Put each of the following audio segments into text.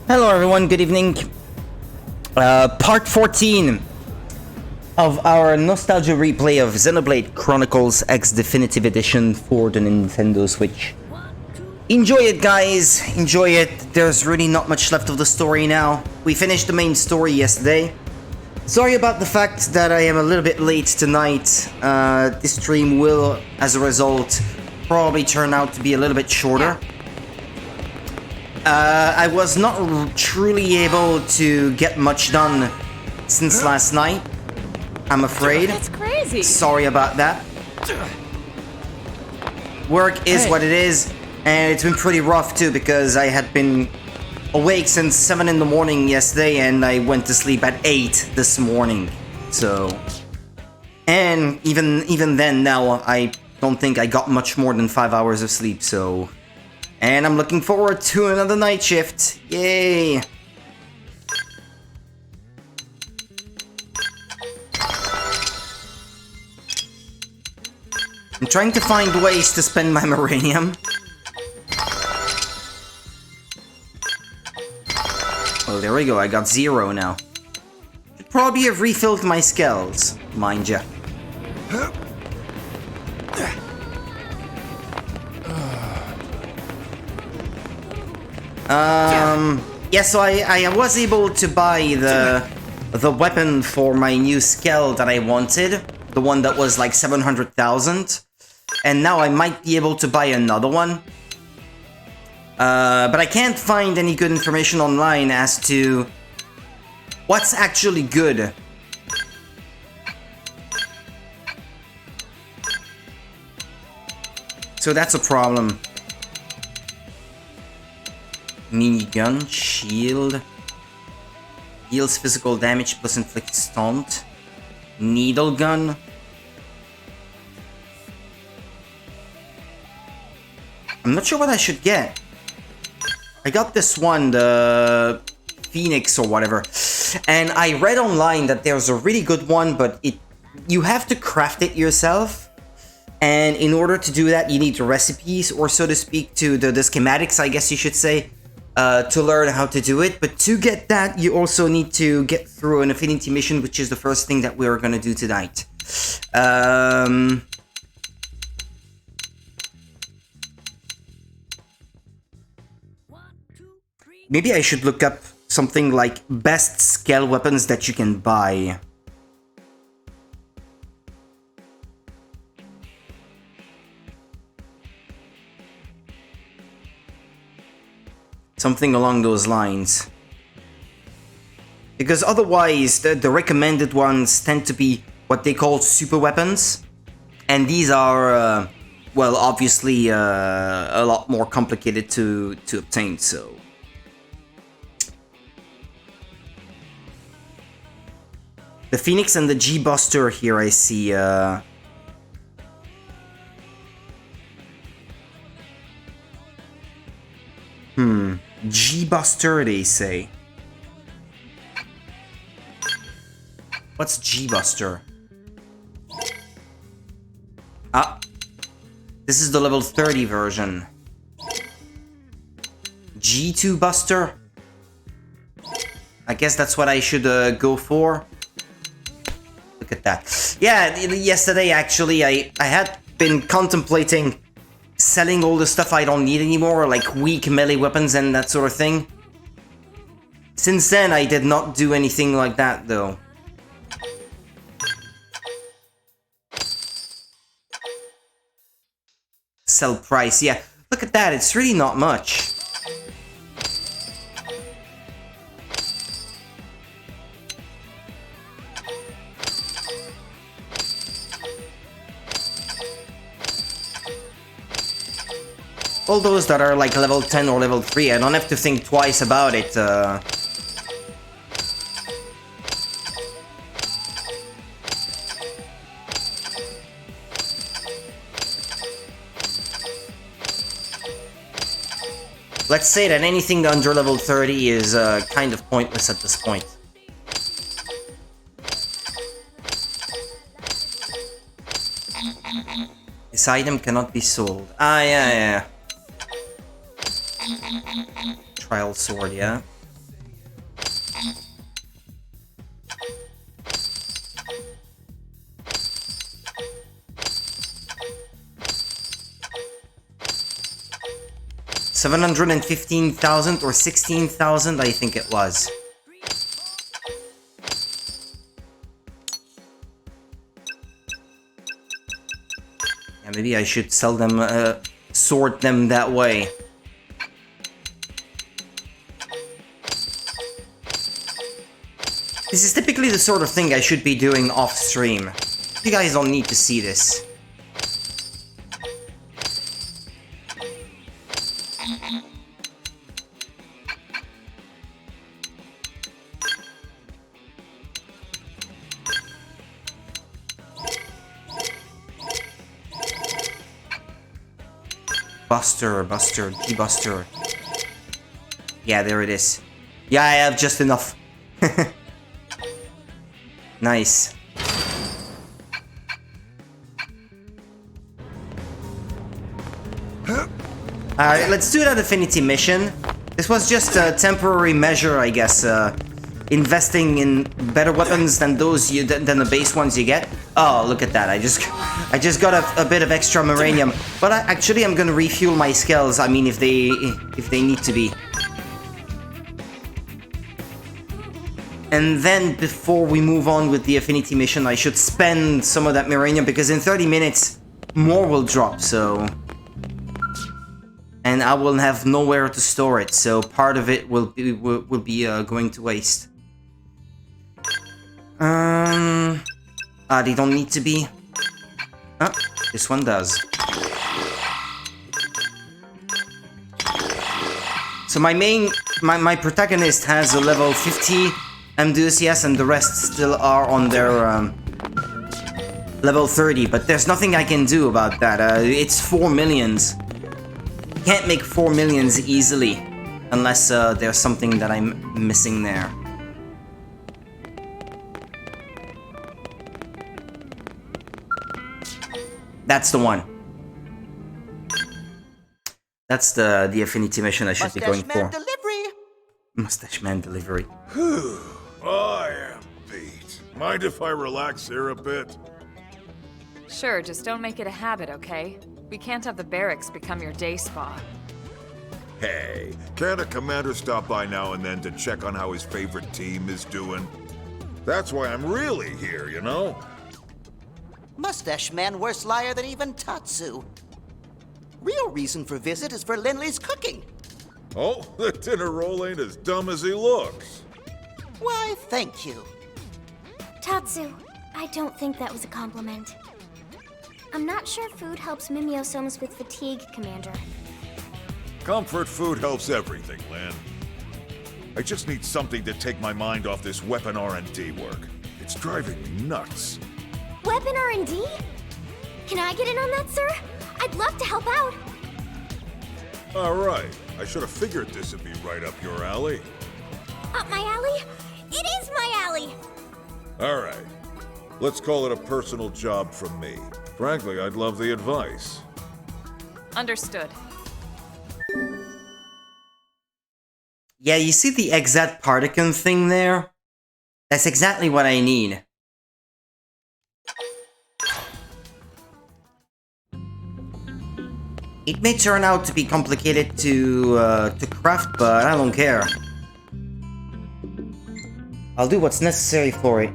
Hello everyone, good evening. Part 14 of our nostalgia replay of Xenoblade Chronicles X Definitive Edition for the Nintendo Switch. Enjoy it, guys, enjoy it. There's really not much left of the story now. We finished the main story yesterday. Sorry about the fact that I am a little bit late tonight. This stream will, as a result, probably turn out to be a little bit shorter. I was not truly able to get much done since last night, I'm afraid. That's crazy. Sorry about that. Work is what it is, and it's been pretty rough too because I had been awake since 7 in the morning yesterday and I went to sleep at 8 this morning. So, and even then now I don't think I got much more than 5 hours of sleep, so... And I'm looking forward to another night shift. Yay! I'm trying to find ways to spend my Moranium. Oh, there we go. I got 0 now. Should probably have refilled my skells, mind ya. Yeah, so I was able to buy the weapon for my new Skell that I wanted. The one that was like 700,000. And now I might be able to buy another one. But I can't find any good information online as to what's actually good. So that's a problem. Minigun, shield, deals physical damage plus inflict stunt, needle gun. I'm not sure what I should get. I got this one, the Phoenix or whatever, and I read online that there's a really good one, but you have to craft it yourself. And in order to do that, you need recipes, or so to speak, to the schematics, I guess you should say. To learn how to do it, but to get that you also need to get through an affinity mission, which is the first thing that we're gonna do tonight. Maybe I should look up something like best scale weapons that you can buy. Something along those lines. Because otherwise, the recommended ones tend to be what they call super weapons. And these are, well, obviously a lot more complicated to obtain, so... The Phoenix and the G-Buster here I see, G-Buster, they say. What's G-Buster? Ah. This is the level 30 version. G2 Buster? I guess that's what I should go for. Look at that. Yeah, yesterday actually I had been contemplating selling all the stuff I don't need anymore, like weak melee weapons and that sort of thing. Since then, I did not do anything like that, though. Sell price, yeah. Look at that, it's really not much. All those that are like level 10 or level 3, I don't have to think twice about it. Let's say that anything under level 30 is kind of pointless at this point. This item cannot be sold. Ah, yeah. Trial sword, yeah. 715,000 or 16,000, I think it was. Yeah, maybe I should sell them, sort them that way. This is typically the sort of thing I should be doing off stream. You guys don't need to see this. Buster, G-Buster. Yeah, there it is. Yeah, I have just enough. Nice. Alright, let's do that affinity mission. This was just a temporary measure, I guess. Investing in better weapons than than the base ones you get. Oh, look at that! I just got a bit of extra uranium. But actually, I'm gonna refuel my skills. I mean, if they need to be. And then, before we move on with the affinity mission, I should spend some of that uranium because in 30 minutes, more will drop. So, and I will have nowhere to store it. So part of it will be going to waste. They don't need to be. Oh, this one does. So my protagonist has a level 50 enthusiast, and the rest still are on their level 30. But there's nothing I can do about that. It's 4 millions. You can't make 4 millions easily, unless there's something that I'm missing there. That's the one. That's the affinity mission I should be going for. Mustache Man delivery. I am beat. Mind if I relax here a bit? Sure, just don't make it a habit, okay? We can't have the barracks become your day spa. Hey, can't a commander stop by now and then to check on how his favorite team is doing? That's why I'm really here, you know? Mustache Man worse liar than even Tatsu. Real reason for visit is for Linley's cooking. Oh, the dinner roll ain't as dumb as he looks. Why, thank you. Tatsu, I don't think that was a compliment. I'm not sure food helps Mimiosomes with fatigue, Commander. Comfort food helps everything, Lin. I just need something to take my mind off this weapon R&D work. It's driving me nuts. Weapon R&D? Can I get in on that, sir? I'd love to help out. All right. I should have figured this would be right up your alley. Up my alley? It is my alley! All right. Let's call it a personal job from me. Frankly, I'd love the advice. Understood. Yeah, you see the exact particle thing there? That's exactly what I need. It may turn out to be complicated to craft, but I don't care. I'll do what's necessary for it.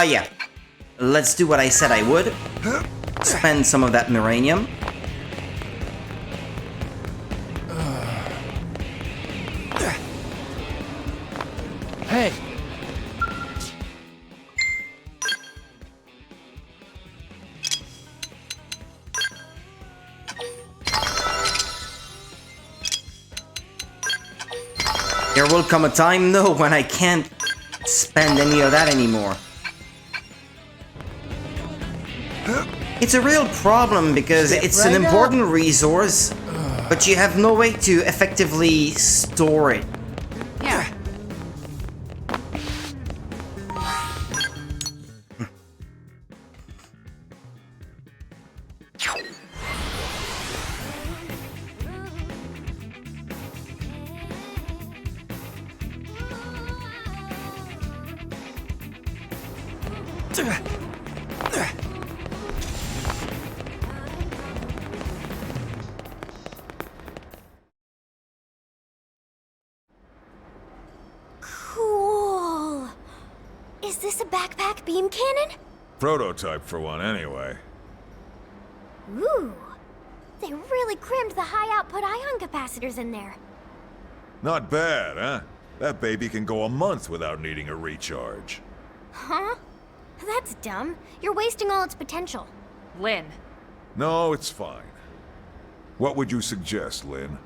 Yeah. Let's do what I said I would. Spend some of that uranium. Hey! There will come a time, though, when I can't spend any of that anymore. It's a real problem because it's an important resource, but you have no way to effectively store it. Yeah. Cool. Is this a backpack beam cannon? Prototype for one, anyway. Ooh. They really crammed the high output ion capacitors in there. Not bad, huh? That baby can go a month without needing a recharge. Huh? That's dumb. You're wasting all its potential. Lynn, No, it's fine. What would you suggest, Lynn?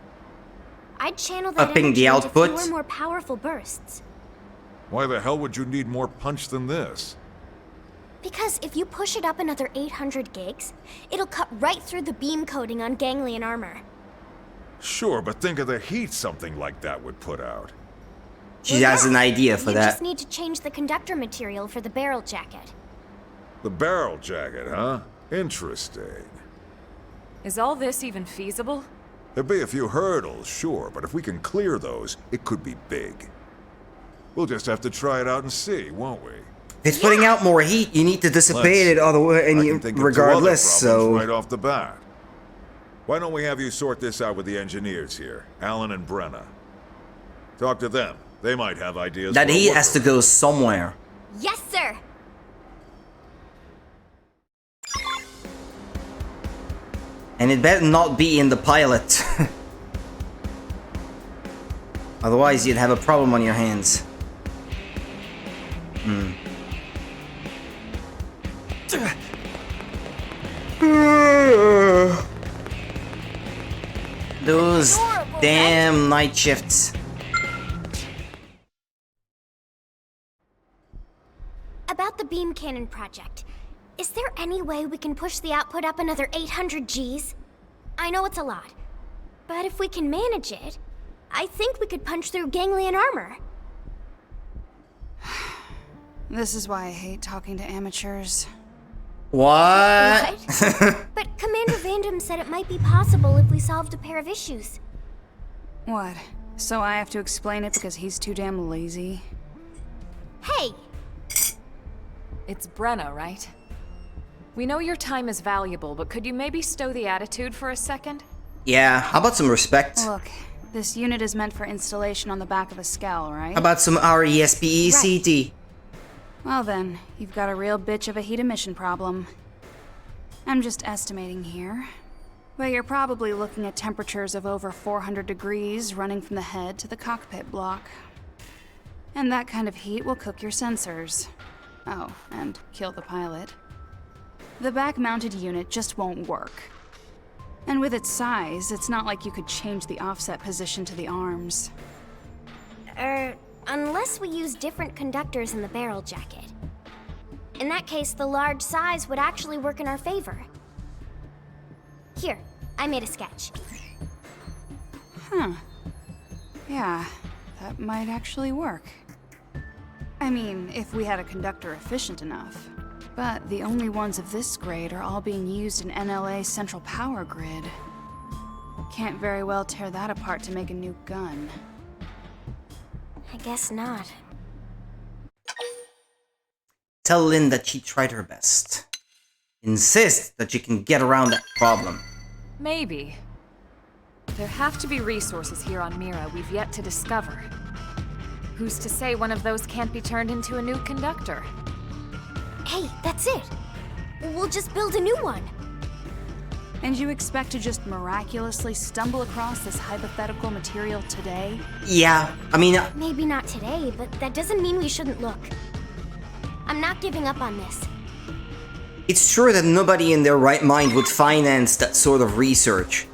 I'd channel that Upping energy the into output? fewer, more powerful bursts. Why the hell would you need more punch than this? Because if you push it up another 800 gigs, it'll cut right through the beam coating on ganglion armor. Sure, but think of the heat something like that would put out. She has an idea for You that. just need to change the conductor material for the barrel jacket. The barrel jacket, huh? Interesting. is all this even feasible? There'll be a few hurdles, sure, but if we can clear those, it could be big. We'll just have to try it out and see, won't we? If it's putting out more heat, you need to dissipate it I can think of regardless, 2 other so... problems right off the bat. Why don't we have you sort this out with the engineers here, Alan and Brenna? Talk to them. They might have ideas. That for a heat has to workaround. go somewhere. Yes, sir! And it better not be in the pilot. Otherwise, you'd have a problem on your hands. Those Adorable, damn night shifts. About the beam cannon project, is there any way we can push the output up another 800 Gs? I know it's a lot, but if we can manage it, I think we could punch through ganglion armor. This is why I hate talking to amateurs. What? But Commander Vandam said it might be possible if we solved a pair of issues. What? So I have to explain it because he's too damn lazy? Hey, It's Brenna, right? We know your time is valuable, but could you maybe stow the attitude for a second? Yeah, how about some respect? Look, this unit is meant for installation on the back of a Skell, right? How about some RESPECT? Well then, you've got a real bitch of a heat emission problem. I'm just estimating here. But you're probably looking at temperatures of over 400 degrees running from the head to the cockpit block. And that kind of heat will cook your sensors. Oh, and kill the pilot. The back-mounted unit just won't work. And with its size, it's not like you could change the offset position to the arms. unless we use different conductors in the barrel jacket. In that case, the large size would actually work in our favor. Here, I made a sketch. Huh. Yeah, that might actually work. I mean, if we had a conductor efficient enough. But the only ones of this grade are all being used in NLA's central power grid. Can't very well tear that apart to make a new gun. I guess not. Tell Lynn that she tried her best. Insist that she can get around that problem. Maybe. There have to be resources here on Mira we've yet to discover. Who's to say one of those can't be turned into a new conductor? Hey, that's it! We'll just build a new one. And you expect to just miraculously stumble across this hypothetical material today? Yeah, I mean, Maybe not today, but that doesn't mean we shouldn't look. I'm not giving up on this. it's true that nobody in their right mind would finance that sort of research.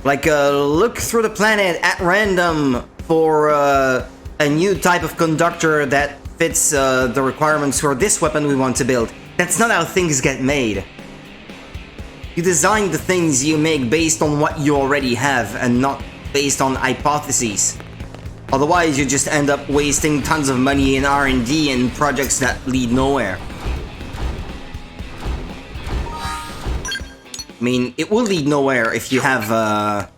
Like, look through the planet at random for a new type of conductor that fits the requirements for this weapon we want to build. That's not how things get made. You design the things you make based on what you already have and not based on hypotheses. Otherwise, you just end up wasting tons of money in R&D and projects that lead nowhere. I mean, it will lead nowhere if you have,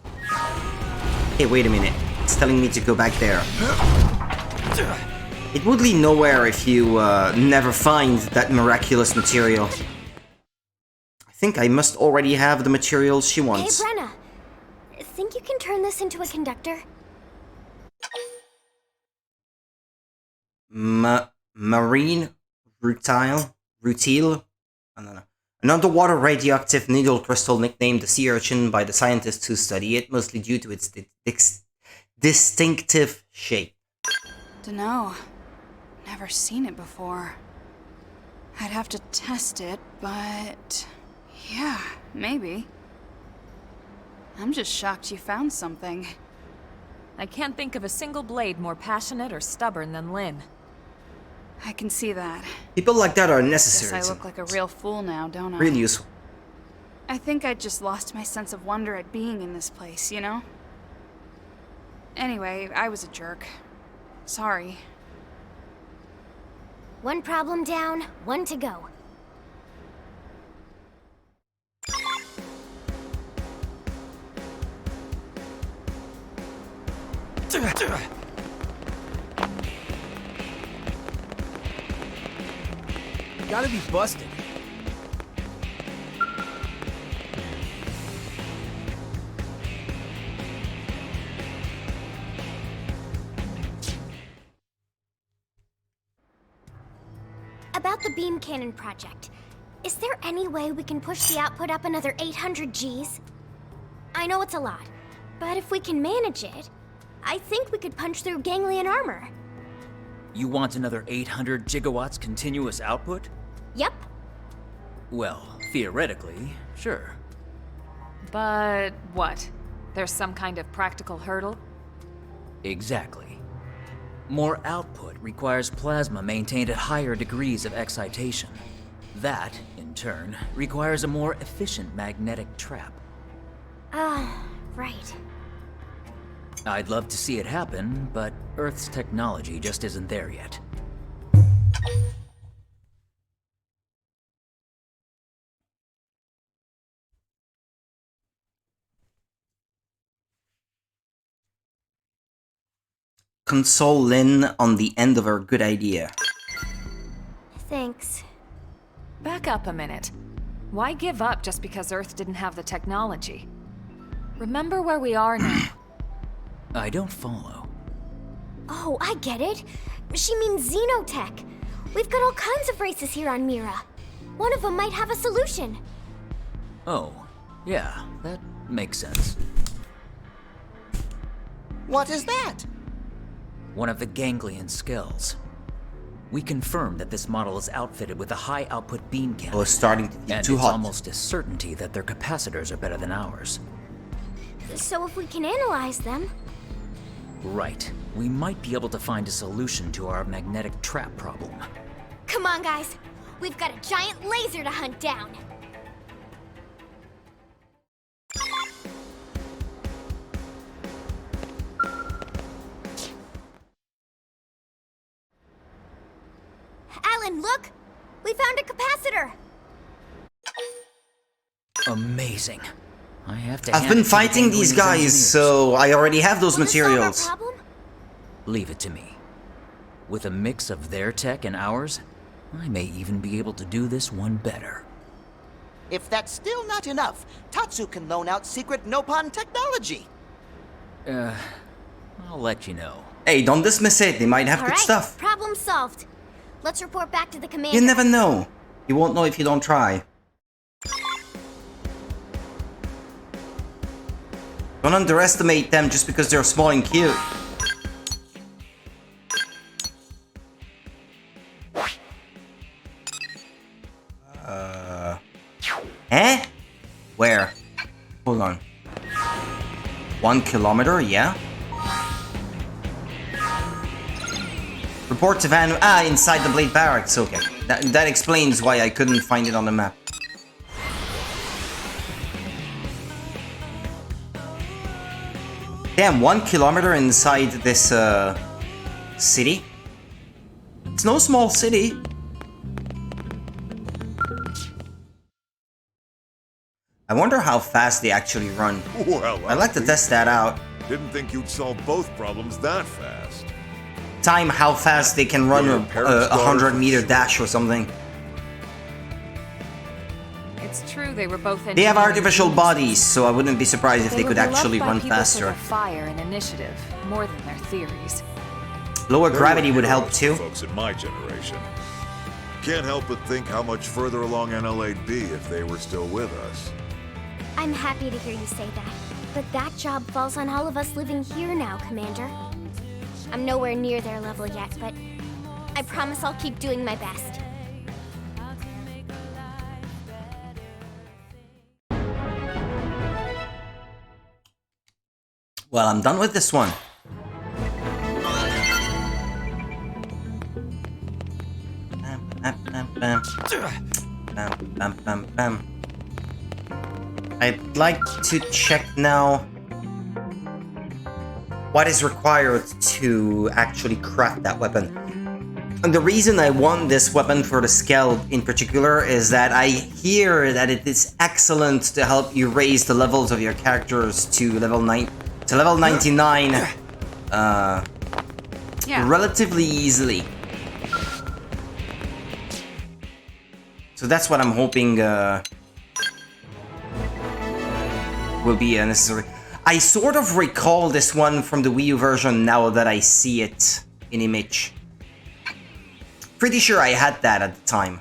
Hey, wait a minute. It's telling me to go back there. It would lead nowhere if you never find that miraculous material. I think I must already have the materials she wants. Hey, Brenna. Think you can turn this into a conductor? Marine rutile? I don't know. An underwater radioactive needle crystal nicknamed the sea urchin by the scientists who study it, mostly due to its distinctive shape. Dunno. Never seen it before. I'd have to test it, but... yeah, maybe. I'm just shocked you found something. I can't think of a single blade more passionate or stubborn than Lynn. I can see that. People like that are Guess necessary. I look like a real fool now, don't I? Really useful. I think I just lost my sense of wonder at being in this place, you know? Anyway, I was a jerk. Sorry. One problem down, one to go. Gotta be busted. About the beam cannon project, is there any way we can push the output up another 800 Gs? I know it's a lot, but if we can manage it, I think we could punch through ganglion armor. You want another 800 gigawatts continuous output? Yep. Well, theoretically, sure. But what? There's some kind of practical hurdle? Exactly. More output requires plasma maintained at higher degrees of excitation. That, in turn, requires a more efficient magnetic trap. Right. I'd love to see it happen, but Earth's technology just isn't there yet. Console Lynn on the end of her good idea. Thanks. Back up a minute. Why give up just because Earth didn't have the technology? Remember where we are now. I don't follow. Oh, I get it. She means Xenotech. We've got all kinds of races here on Mira. One of them might have a solution. Oh, yeah, that makes sense. What is that? One of the ganglion skulls. We confirmed that this model is outfitted with a high-output beam cannon. Oh, it's starting to be and too it's hot. almost a certainty that their capacitors are better than ours. So if we can analyze them... Right. We might be able to find a solution to our magnetic trap problem. Come on, guys. We've got a giant laser to hunt down. Alan, look! We found a capacitor! Amazing. I have to I've hand been it to the fighting these Ganglion's guys, engineers. so I already have those Will this solve our materials. problem? Leave it to me. With a mix of their tech and ours, I may even be able to do this one better. If that's still not enough, Tatsu can loan out secret Nopon technology. I'll let you know. Hey, don't dismiss it. They might have All good right, stuff. problem solved. Let's report back to the commander. You never know. You won't know if you don't try. Don't underestimate them just because they're small and cute. Eh? Where? Hold on. 1 kilometer, yeah? Report to Van... Ah, inside the Blade Barracks, okay. That explains why I couldn't find it on the map. Damn, 1 kilometer inside this, city? It's no small city. I wonder how fast they actually run. Well, I'd like to test that out. Didn't think you'd solve both problems that fast. time how fast they can run a 100-meter dash or something. It's true they were both They have artificial engineering bodies, so I wouldn't be surprised if they could actually run For faster. their fire and initiative, more than their theories. Lower gravity would help Heroes, too. Folks in my generation. Can't help but think how much further along NLA'd be if they were still with us. I'm happy to hear you say that. But that job falls on all of us living here now, Commander. I'm nowhere near their level yet, but I promise I'll keep doing my best. Well, I'm done with this one. I'd like to check now what is required to actually craft that weapon. And the reason I want this weapon for the scale in particular is that I hear that it is excellent to help you raise the levels of your characters to level 99 relatively easily. So that's what I'm hoping will be necessary. I sort of recall this one from the Wii U version now that I see it in image. Pretty sure I had that at the time.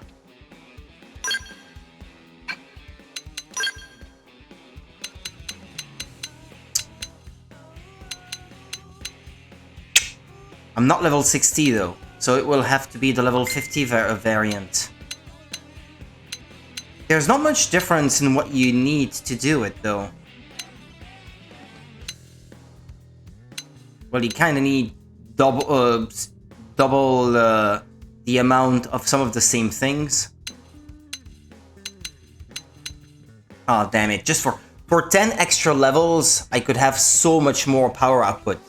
I'm not level 60 though, so it will have to be the level 50 variant. There's not much difference in what you need to do it though. Well, you kind of need double the amount of some of the same things. Oh, damn it. Just for 10 extra levels, I could have so much more power output.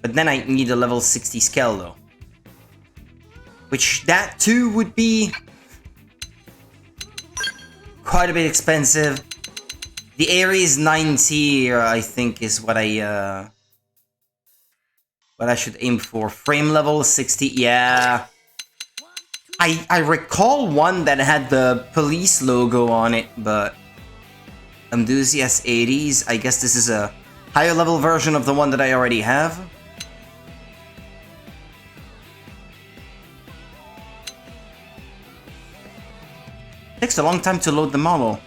But then I need a level 60 scale though. Which that too would be quite a bit expensive. The Ares 90, I think, is what I should aim for. Frame level 60, yeah. I recall one that had the police logo on it, but Enthusiast 80s. I guess this is a higher level version of the one that I already have. Takes a long time to load the model.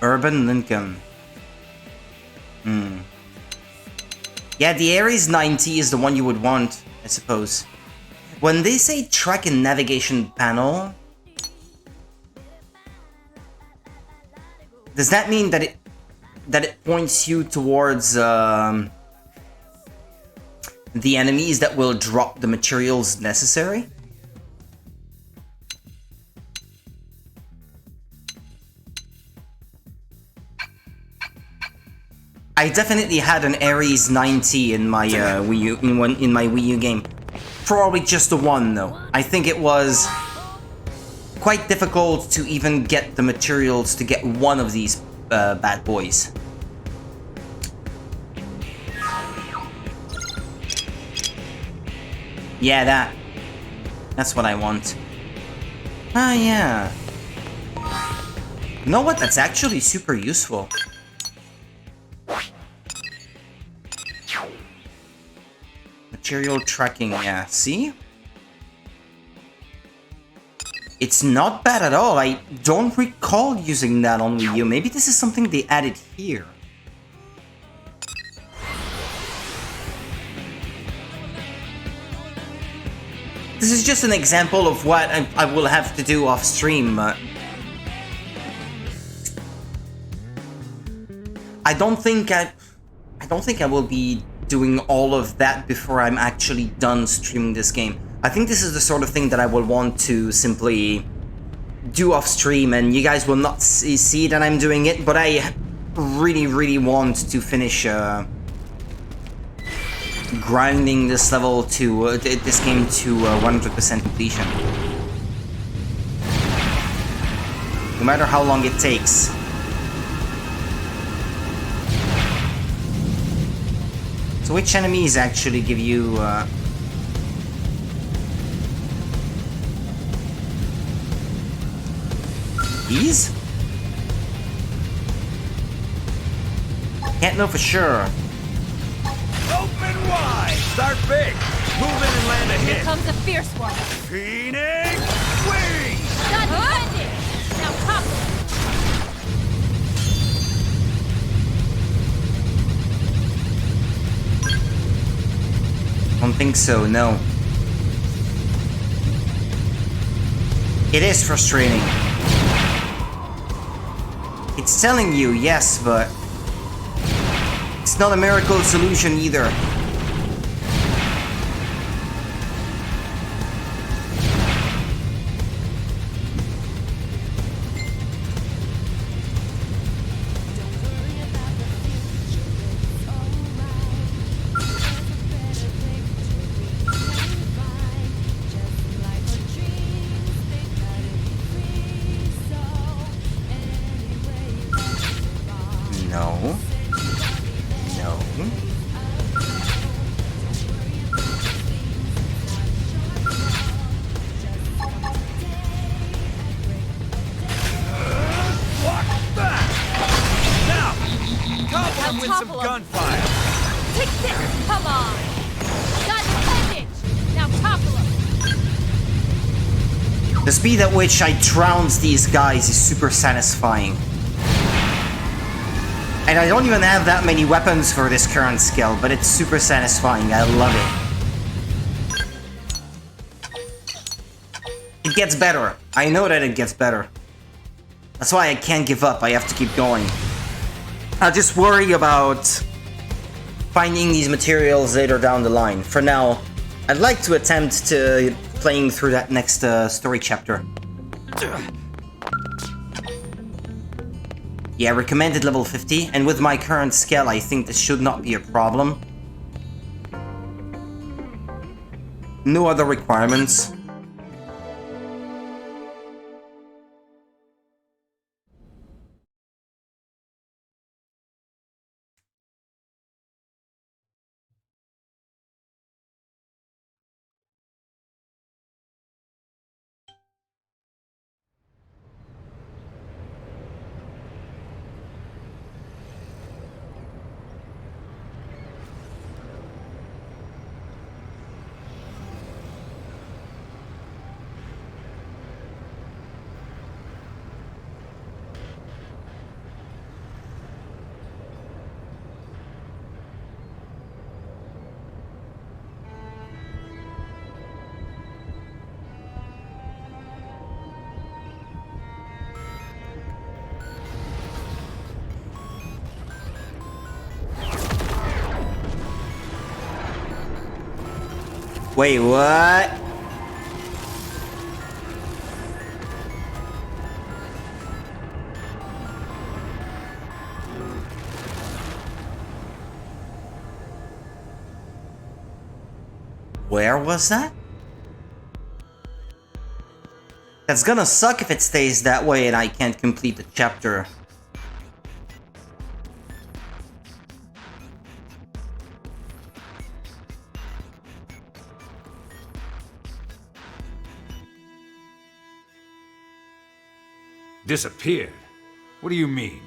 Urban Lincoln. Yeah, the Ares 90 is the one you would want, I suppose. When they say track and navigation panel, does that mean that it points you towards the enemies that will drop the materials necessary? I definitely had an Ares 90 in my Wii U in my Wii U game. Probably just the one though. I think it was quite difficult to even get the materials to get one of these bad boys. Yeah, that's what I want. Ah, yeah. You know what? That's actually super useful. Material tracking, yeah, see? It's not bad at all. I don't recall using that on Wii U. Maybe this is something they added here. This is just an example of what I will have to do off stream. I don't think I will be doing all of that before I'm actually done streaming this game. I think this is the sort of thing that I will want to simply do off stream, and you guys will not see that I'm doing it, but I really want to finish grinding this level to this game to 100% completion. No matter how long it takes. So which enemies actually give you these? Can't know for sure. Open wide! Start big! Move in and land a Here hit! comes a fierce one. Phoenix Wings! Done defending! Now pop! Don't think so, no. It is frustrating. It's telling you, yes, but it's not a miracle solution either. No. No. Now! Come with some topple 'em. gunfire! Take this! Come on! Done defending! Now topple him! The speed at which I trounce these guys is super satisfying. And I don't even have that many weapons for this current skill, but it's super satisfying. I love it. It gets better. I know that it gets better. That's why I can't give up. I have to keep going. I just worry about finding these materials later down the line. For now, I'd like to attempt to playing through that next story chapter. Yeah, recommended level 50, and with my current skill, I think this should not be a problem. No other requirements. Wait, what? Where was that? That's gonna suck if it stays that way and I can't complete the chapter. Disappeared? What do you mean?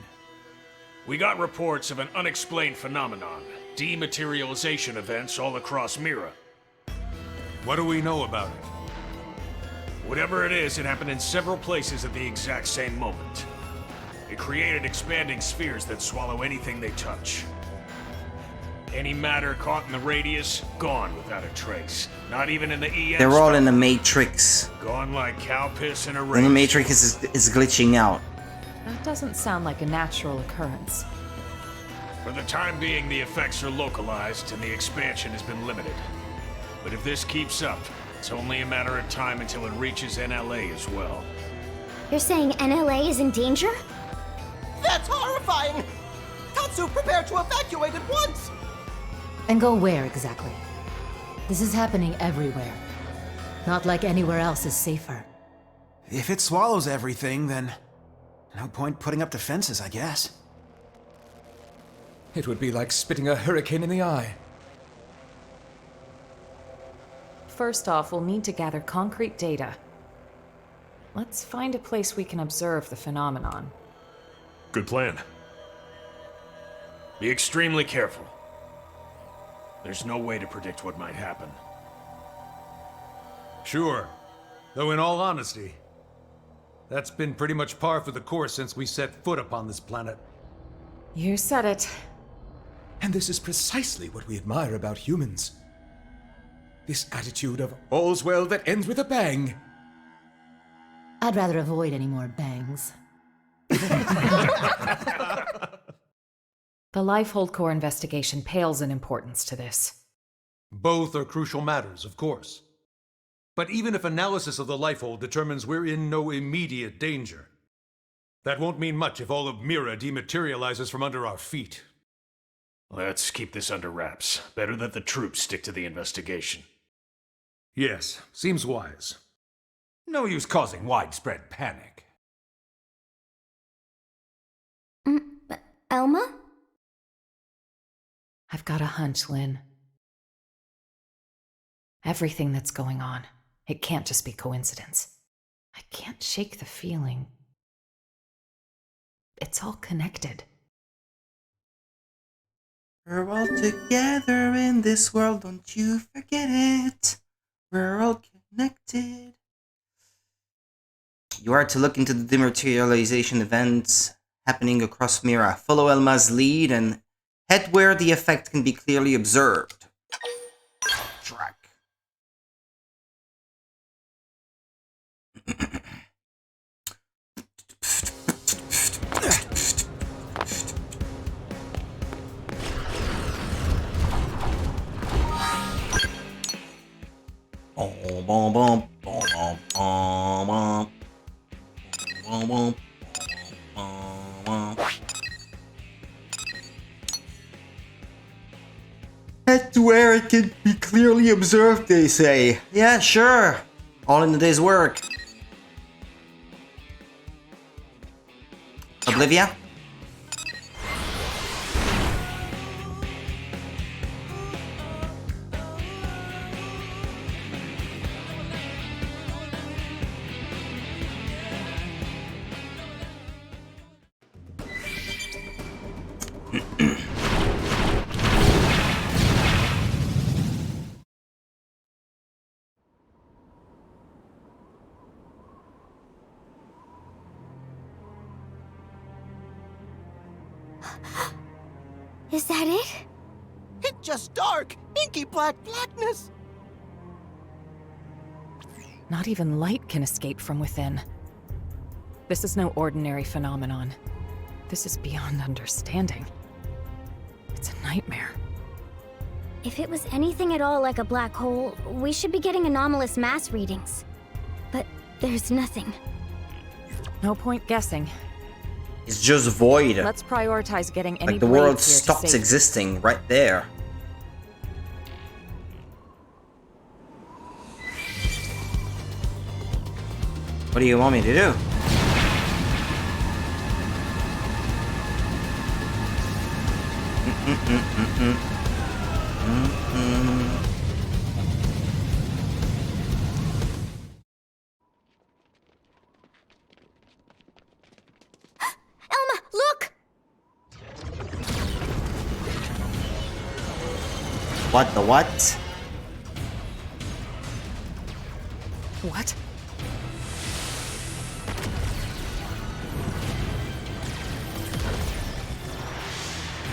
We got reports of an unexplained phenomenon. Dematerialization events all across Mira. What do we know about it? Whatever it is, it happened in several places at the exact same moment. It created expanding spheres that swallow anything they touch. Any matter caught in the radius, gone without a trace. Not even in the EM. They're all in the Matrix. Gone like cow piss in a And race. the Matrix is glitching out. That doesn't sound like a natural occurrence. For the time being, the effects are localized and the expansion has been limited. But if this keeps up, it's only a matter of time until it reaches NLA as well. You're saying NLA is in danger? That's horrifying! Tatsu, prepare to evacuate at once! And go where exactly? This is happening everywhere. Not like anywhere else is safer. If it swallows everything, then no point putting up defenses, I guess. It would be like spitting a hurricane in the eye. first off, we'll need to gather concrete data. Let's find a place we can observe the phenomenon. Good plan. Be extremely careful. There's no way to predict what might happen. Sure. Though in all honesty, that's been pretty much par for the course since we set foot upon this planet. You said it. And this is precisely what we admire about humans. This attitude of all's well that ends with a bang. I'd rather avoid any more bangs. The Lifehold Core investigation pales in importance to this. Both are crucial matters, of course. But even if analysis of the Lifehold determines we're in no immediate danger, that won't mean much if all of Mira dematerializes from under our feet. Let's keep this under wraps. Better that the troops stick to the investigation. Yes, seems wise. No use causing widespread panic. Elma? I've got a hunch, Lynn. Everything that's going on, it can't just be coincidence. I can't shake the feeling. It's all connected. We're all together in this world, don't you forget it. We're all connected. You are to look into the dematerialization events happening across Mira. Follow Elma's lead and head where the effect can be clearly observed. Track. Head to where it can be clearly observed, they say. Yeah, sure. All in the day's work. Oblivia? Is that it? It's just dark, inky blackness. Not even light can escape from within. This is no ordinary phenomenon. This is beyond understanding. It's a nightmare. If it was anything at all like a black hole, we should be getting anomalous mass readings. But there's nothing. No point guessing. It's just void. Let's prioritize getting any like the world blades here to stops safety. existing right there. What do you want me to do? Elma, look! What the what? What?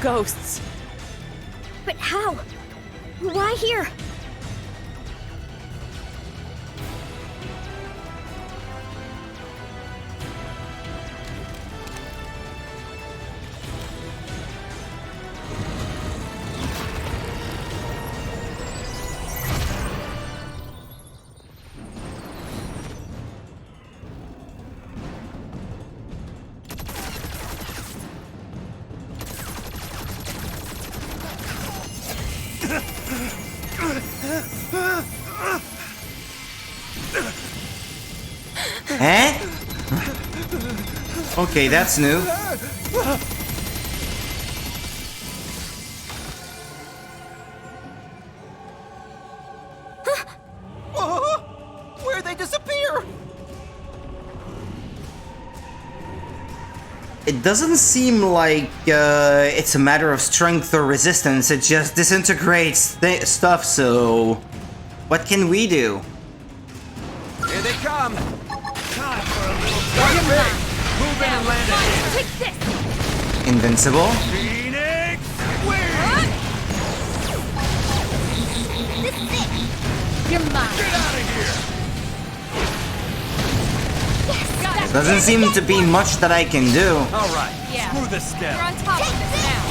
Ghosts. But how? Why here? Eh? Okay, that's new. it doesn't seem like it's a matter of strength or resistance. It just disintegrates stuff. So, what can we do? Here they come. Time for a little bit. Move in and land it. Take this! Invincible. Phoenix, win! This is it! You're mine! Get out of here! Yes! Doesn't seem to be much that I can do. All right. Yeah. Screw the step. We're on top of this now.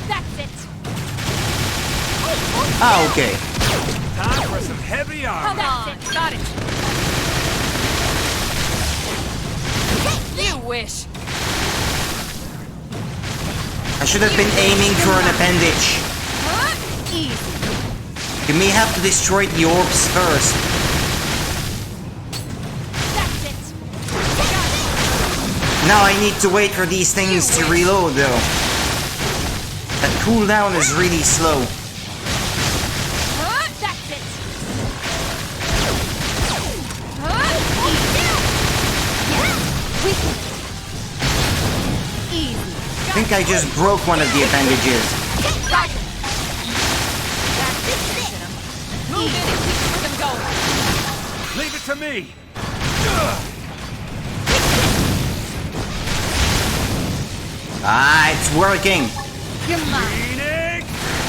That's it! Ah, okay. Time for some heavy armor. Come on, got it. You wish. I should have been aiming for an appendage. Easy. You may have to destroy the orbs first. That's it! Now I need to wait for these things to reload though. That cooldown is really slow. That's it! Easy. I think I just broke one of the appendages. Got it. Move in and keep the rhythm going. Leave it to me. Ah, it's working. You're mine. Phoenix,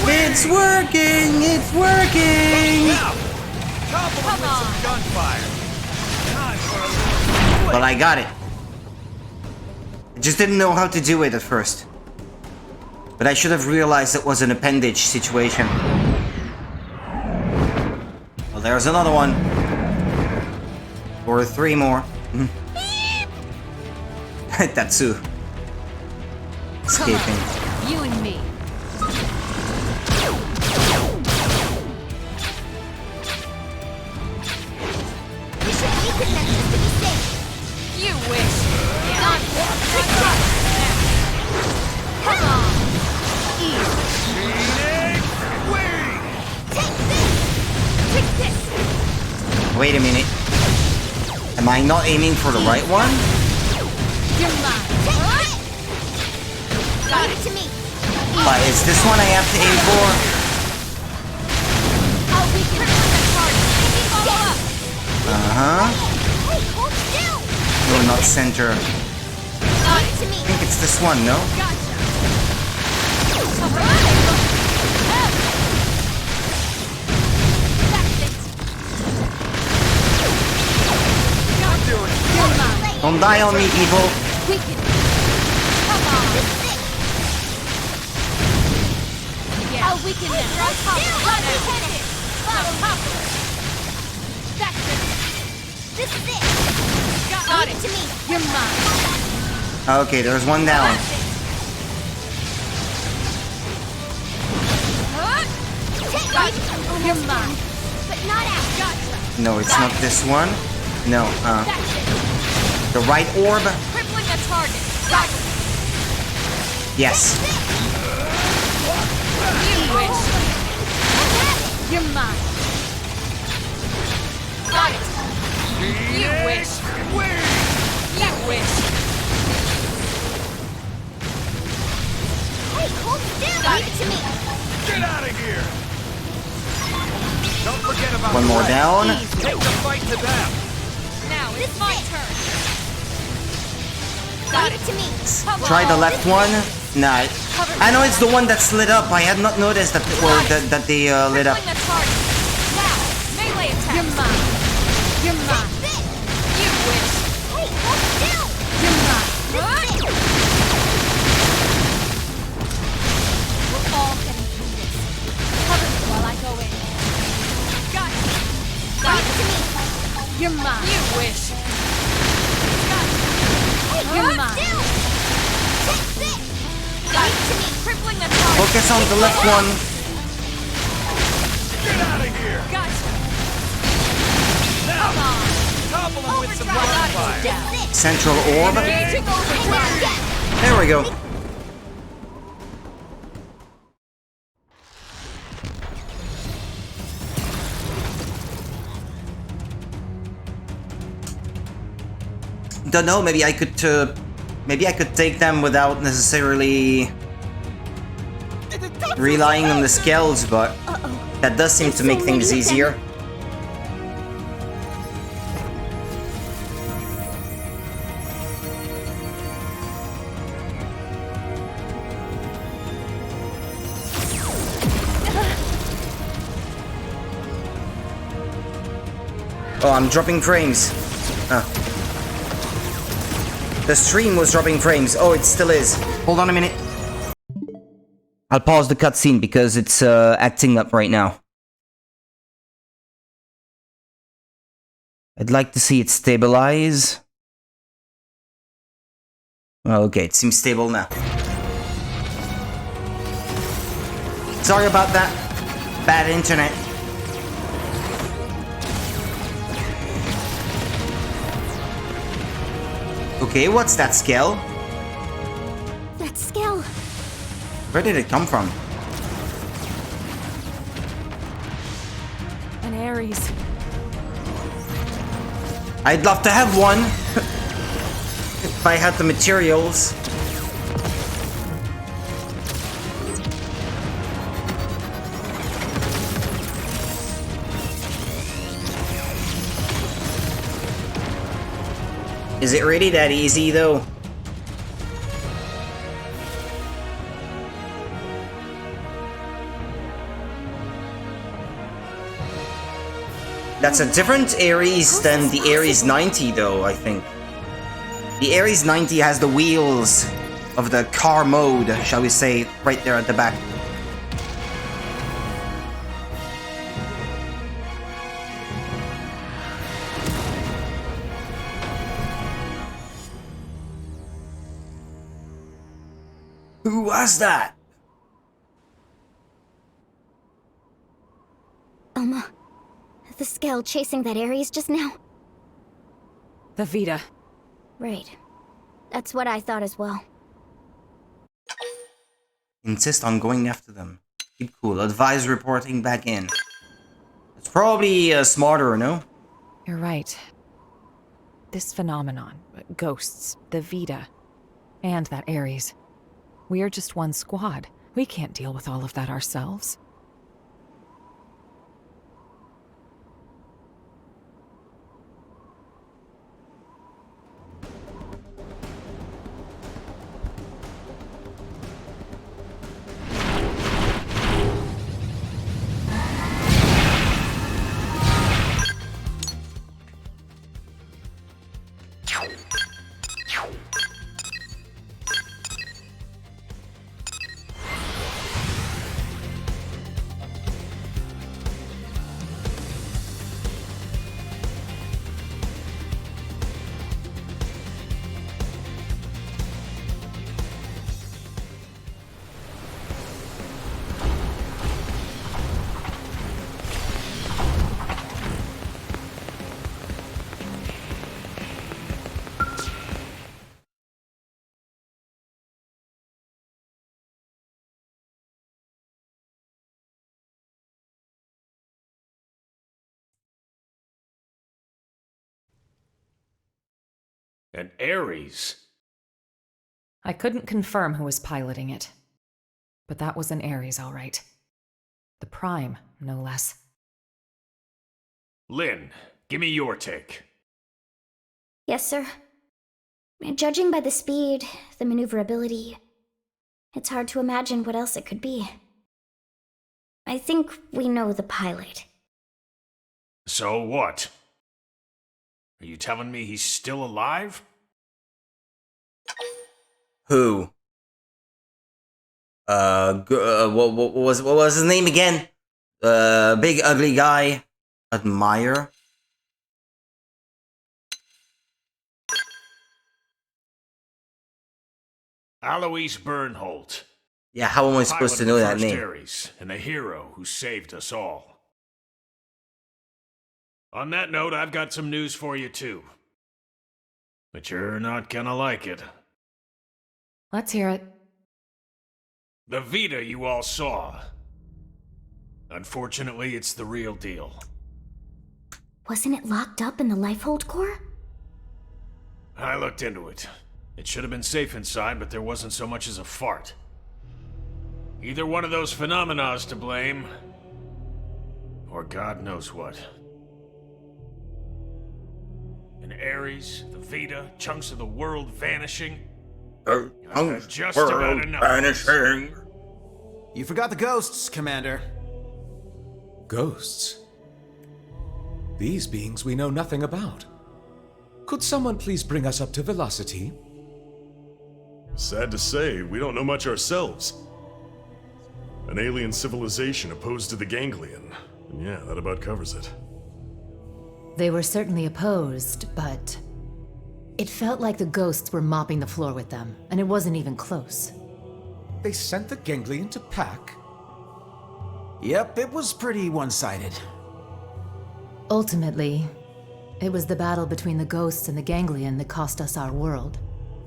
It's working. It's working. now. Topple them with some gunfire. Time for a little But I got it. I just didn't know how to do it at first. But I should have realized it was an appendage situation. Well, there's another one. Or 3 more. Tatsu. Escaping. You and me. We should reconnect this to be safe. You wish. Not Come on! easy. Phoenix, wing. Take this! Take this! Wait a minute. Am I not aiming for the right one? You're mine. Take this! Got Leave it. it to me! But is this one I have to aim for? I'll weaken the target! Follow up! Uh-huh. Hey, hold still! No, not center. Leave it to me! I think it's this one, no? Gotcha. That's it! I'm doing it. You're mine. Don't die on me, people. Weaken! Come on! This is it! Yeah. I'll weaken them! Hold still! Let me hit it! Follow up! That's it! This is it! Got Leave it. it to me! You're mine. Okay, there's one down. Take it! You're mine. But not out! Gotcha! No, it's not this one. No, That's it! the right orb? Crippling the target. Got it. Yes. You wish. You're mine. Got it. You wish. You wish. Hey, hold still! Got Leave it. it to me! Get out of here. Don't forget about One the more right. down. Take the fight to them. Now This it's is my it. turn. Leave it to me! Come Try the on. left one. Nah. I know it's the one that's lit up. I had not noticed that that they lit up. Crippling the target. Now, melee attack. You're mine. You're mine. This! You wish. Hey, hold still! You're mine. This is it! We're all getting through this. Cover me while I go in. Got it. Got Leave it to me! it. You're mine. You wish. Got it. Hey, You're hold mine. still! Take this! Got Leave it. it to me! Crippling the target. Focus on the left one. Get out of here. Gotcha. Now, Come on. topple them with some Overdrive. gunfire. This is it! Central orb. Engaging overdrive. Yes! There we go. Don't know, maybe I could take them without necessarily relying on the scales, but that does seem to make things easier. Oh, I'm dropping frames. Oh. The stream was dropping frames. Oh, it still is. Hold on a minute. I'll pause the cutscene because it's acting up right now. I'd like to see it stabilize. Oh, okay, it seems stable now. Sorry about that. Bad internet. Okay, what's that scale? That scale. Where did it come from? An Ares. I'd love to have one. If I had the materials. Is it really that easy, though? That's a different Ares than the Ares 90, though, I think. The Ares 90 has the wheels of the car mode, shall we say, right there at the back. Who was that? Elma, the scale chasing that Ares just now? The Vita. Right. That's what I thought as well. Insist on going after them. Keep cool. Advise reporting back in. It's probably smarter, no? You're right. This phenomenon, ghosts, the Vita, and that Ares. We're just one squad. We can't deal with all of that ourselves. An Ares? I couldn't confirm who was piloting it. But that was an Ares, all right. The Prime, no less. Lynn, give me your take. Yes, sir. Judging by the speed, the maneuverability, it's hard to imagine what else it could be. I think we know the pilot. So what? Are you telling me he's still alive? Who? What was his name again? Big ugly guy. Admire. Alois Bernholt. Yeah, how am I supposed to know that name? Ares, and the hero who saved us all. On that note, I've got some news for you too. But you're not gonna like it. Let's hear it. The Vita you all saw. Unfortunately, it's the real deal. Wasn't it locked up in the Lifehold core? I looked into it. It should have been safe inside, but there wasn't so much as a fart. Either one of those phenomena is to blame, or God knows what. In Ares, the Vita, chunks of the world vanishing. I've had just about enough. Vanishing. You forgot the ghosts, Commander. Ghosts? These beings we know nothing about. Could someone please bring us up to velocity? Sad to say, we don't know much ourselves. An alien civilization opposed to the Ganglion. And yeah, that about covers it. They were certainly opposed, but it felt like the ghosts were mopping the floor with them, and it wasn't even close. They sent the Ganglion to pack? Yep, it was pretty one-sided. Ultimately, it was the battle between the ghosts and the Ganglion that cost us our world.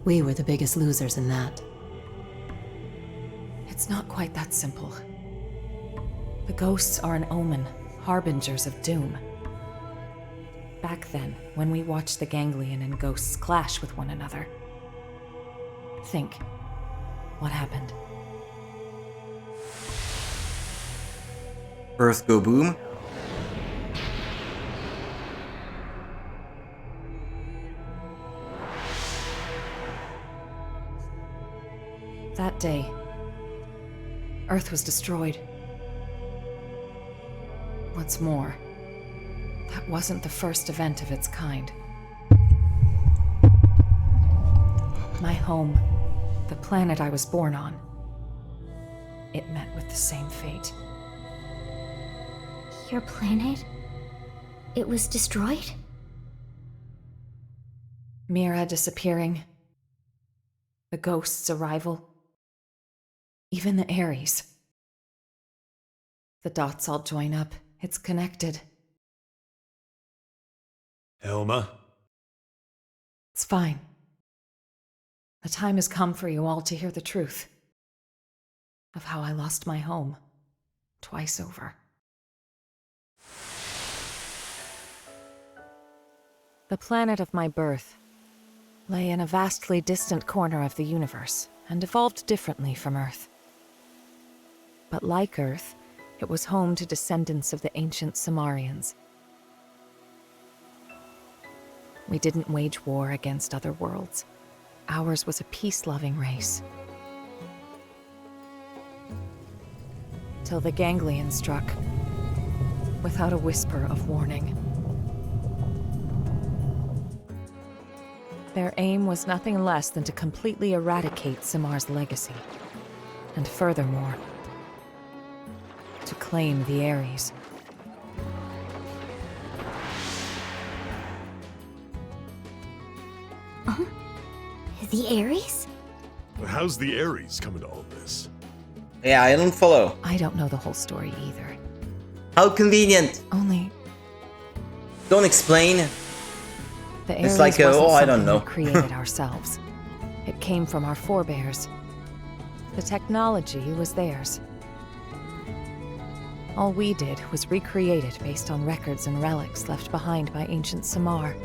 We were the biggest losers in that. It's not quite that simple. The ghosts are an omen, harbingers of doom. Back then, when we watched the Ganglion and ghosts clash with one another, think, what happened? Earth go boom. That day, Earth was destroyed. What's more, that wasn't the first event of its kind. My home, the planet I was born on, it met with the same fate. Your planet? It was destroyed? Mira disappearing, the ghost's arrival, even the Ares. The dots all join up. It's connected. Elma? It's fine. The time has come for you all to hear the truth of how I lost my home twice over. The planet of my birth lay in a vastly distant corner of the universe and evolved differently from Earth. But like Earth, it was home to descendants of the ancient Cimmerians. We didn't wage war against other worlds. Ours was a peace-loving race. Till the Ganglion struck, without a whisper of warning. Their aim was nothing less than to completely eradicate Simmar's legacy. And furthermore, to claim the Ares. The Ares? How's the Ares come into all this? Yeah, I don't follow. I don't know the whole story either. How convenient. Only Don't explain. the It's Ares like a, wasn't oh, I don't something know. we created ourselves. It came from our forebears. The technology was theirs. All we did was recreate it based on records and relics left behind by ancient Cimmar.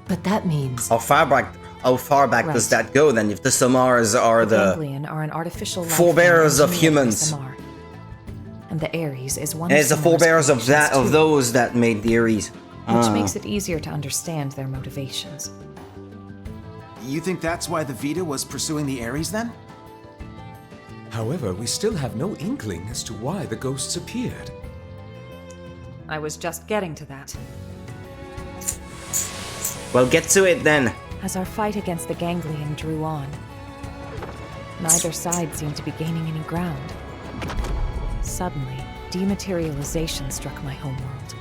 But that means How far back does that go then? If the Cimmars are The the Ganglion are an artificial life forebears form of engineered by humans. Cimmar. And the Ares is one and of it's the Simmar's forebears of creations too, those that made the Ares. which makes it easier to understand their motivations. You think that's why the Vita was pursuing the Ares then? However, we still have no inkling as to why the ghosts appeared. I was just getting to that. Well, get to it then. As our fight against the Ganglion drew on, neither side seemed to be gaining any ground. Suddenly, dematerialization struck my homeworld.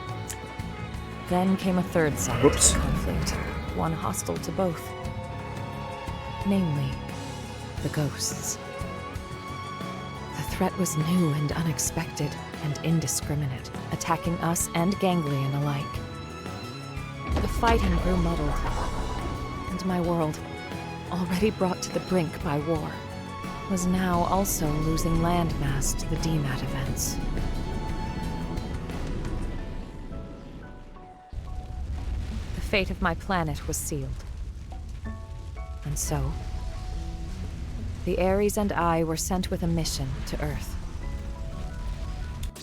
Then came a third side Whoops. to the conflict, one hostile to both. Namely, the ghosts. The threat was new and unexpected, and indiscriminate, attacking us and Ganglion alike. The fighting grew muddled, and my world, already brought to the brink by war, was now also losing landmass to the DMAT events. fate of my planet was sealed. And so, the Ares and I were sent with a mission to Earth.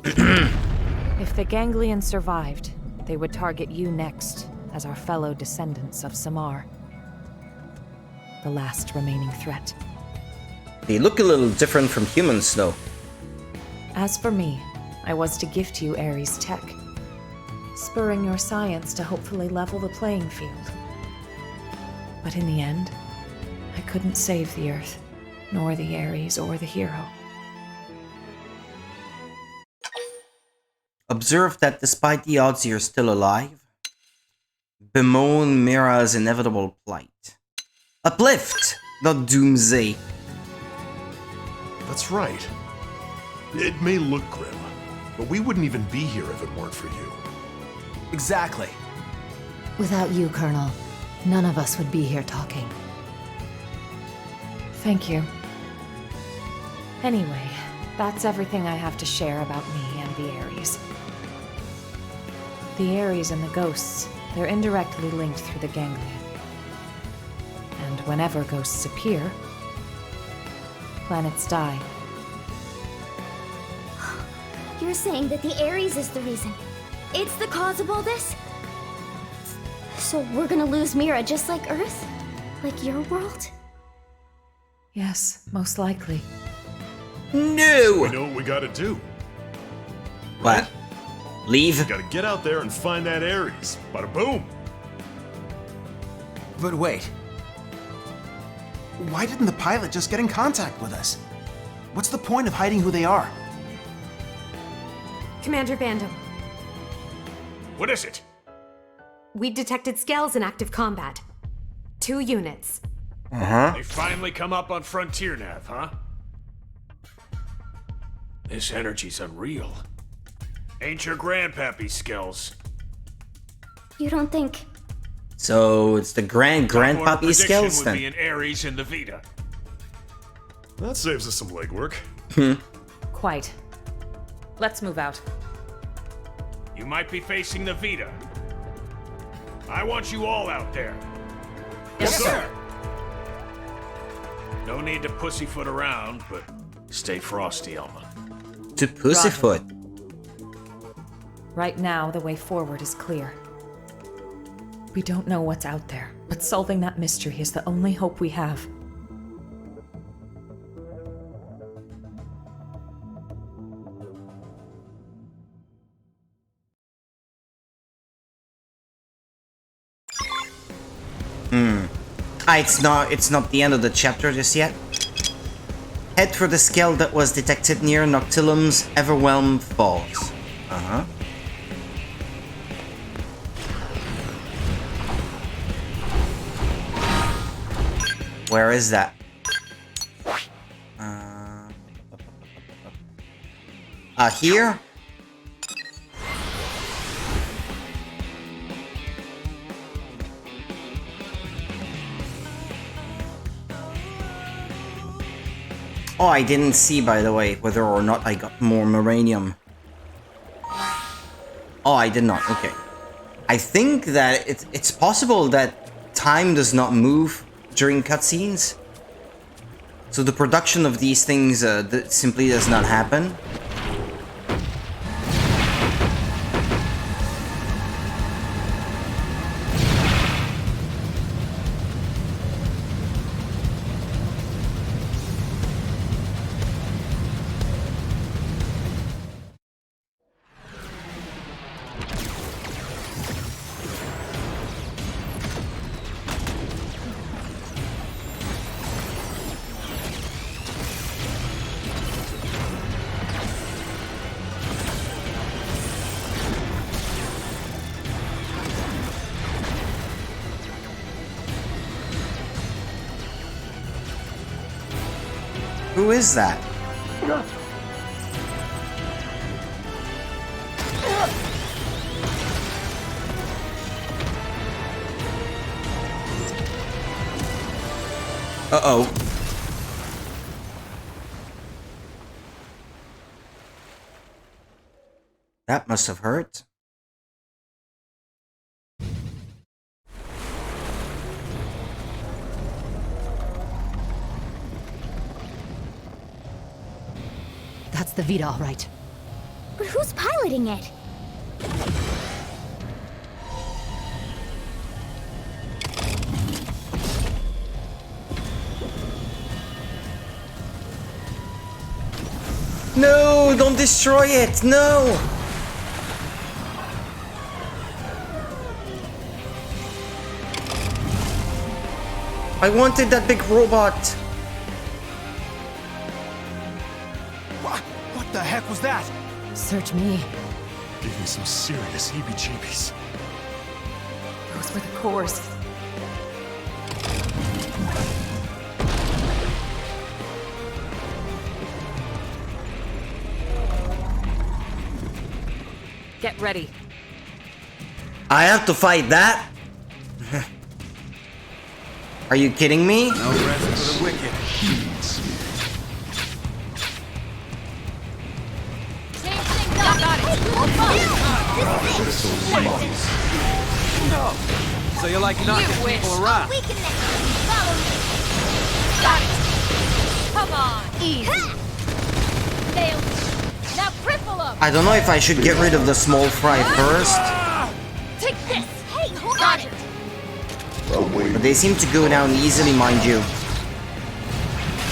If the Ganglions survived, they would target you next as our fellow descendants of Samar. The last remaining threat. They look a little different from humans, though. As for me, I was to gift you Ares tech, spurring your science to hopefully level the playing field. But in the end, I couldn't save the Earth, nor the Ares or the hero. Observe that despite the odds you're still alive, bemoan Mira's inevitable plight. Uplift, not doomsday. That's right. It may look grim, but we wouldn't even be here if it weren't for you. Exactly. Without you, Colonel, none of us would be here talking. Thank you. Anyway, that's everything I have to share about me and the Ares. The Ares and the ghosts, they're indirectly linked through the ganglion. And whenever ghosts appear, planets die. You're saying that the Ares is the reason. It's the cause of all this? So we're gonna lose Mira just like Earth? Like your world? Yes, most likely. No! We know what we gotta do. What? Leave? We gotta get out there and find that Ares. Bada boom! But wait. Why didn't the pilot just get in contact with us? What's the point of hiding who they are? Commander Vandam, What is it? we detected scales in active combat. 2 units. They finally come up on Frontier Nav, huh? This energy's unreal. Ain't your grandpappy's skills. You don't think... So it's the grandpappy skills would then. be an Ares in the Vita. That saves us some legwork. Quite. Let's move out. You might be facing the Vita. I want you all out there. Yes, sir. No need to pussyfoot around, but stay frosty, Elma. To pussyfoot. Right now, the way forward is clear. We don't know what's out there, but solving that mystery is the only hope we have. It's not the end of the chapter just yet. Head for the scale that was detected near Noctilum's Everwhelm Falls. Where is that? Here? Oh, I didn't see, by the way, whether or not I got more Moranium. Oh, I did not. Okay. I think that it's possible that time does not move during cutscenes. So the production of these things simply does not happen. Who is that? Uh-oh. That must have hurt. That's the Vita, all right. But who's piloting it? No, don't destroy it. No. I wanted that big robot. What the heck was that? Search me. Give me some serious heebie-jeebies. Those were the cores. Get ready. I have to fight that? Are you kidding me? No rest for the wicked. So you like knocking people around? Follow me. Got it. Come on. Easy. Nailed it. Now cripple them. I don't know if I should get rid of the small fry first. Take this. Hey, Got it. But they seem to go down easily, mind you.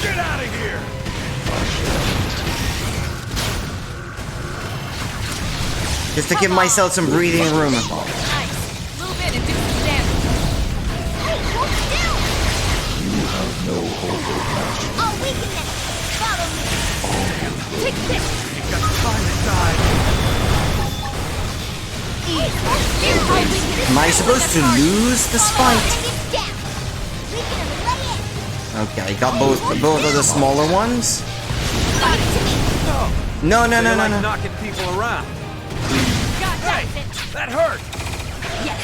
Get out of here! Just to give myself some breathing room. nice. Move in and do some damage. Hey, hold still. You have no hope of magic. I'll weaken it. Follow me. Take this. You've got time to die. Hey, hold still. I'll weaken it. Am I supposed to lose this fight? Down. Weaken him. Let in. Okay, I got both of the smaller ones. Got it to me. No, no, So no, you no, like no. knocking people around? Hey, That hurt. yes.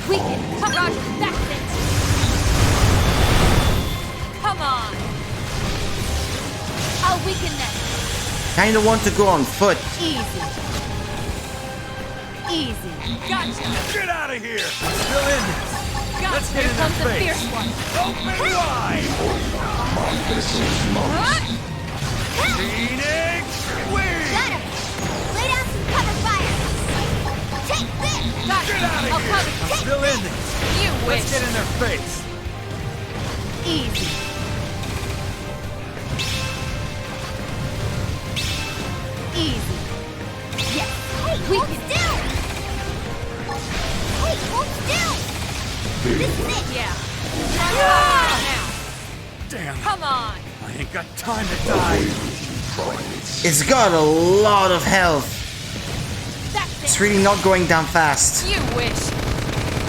Weaken. Roger. That's it. Come on. I'll weaken them. Kinda want to go on foot. Easy. Easy. Gotcha. Get out of here! Still in this. Gotcha. Let's get Here in comes their the face. fierce one. Open wide! Phoenix! Wing! Got him. Lay down some cover fire. Take this. Gotcha. Get out of I'll here. cover I'm still in this. you. Wish. Let's get in their face. Easy. Easy. Yes. Hey, hold still. Hey, hold still. This is it. Yeah. Now. Damn. Come on. I ain't got time to die. It's got a lot of health. That's It's it. really not going down fast. You wish.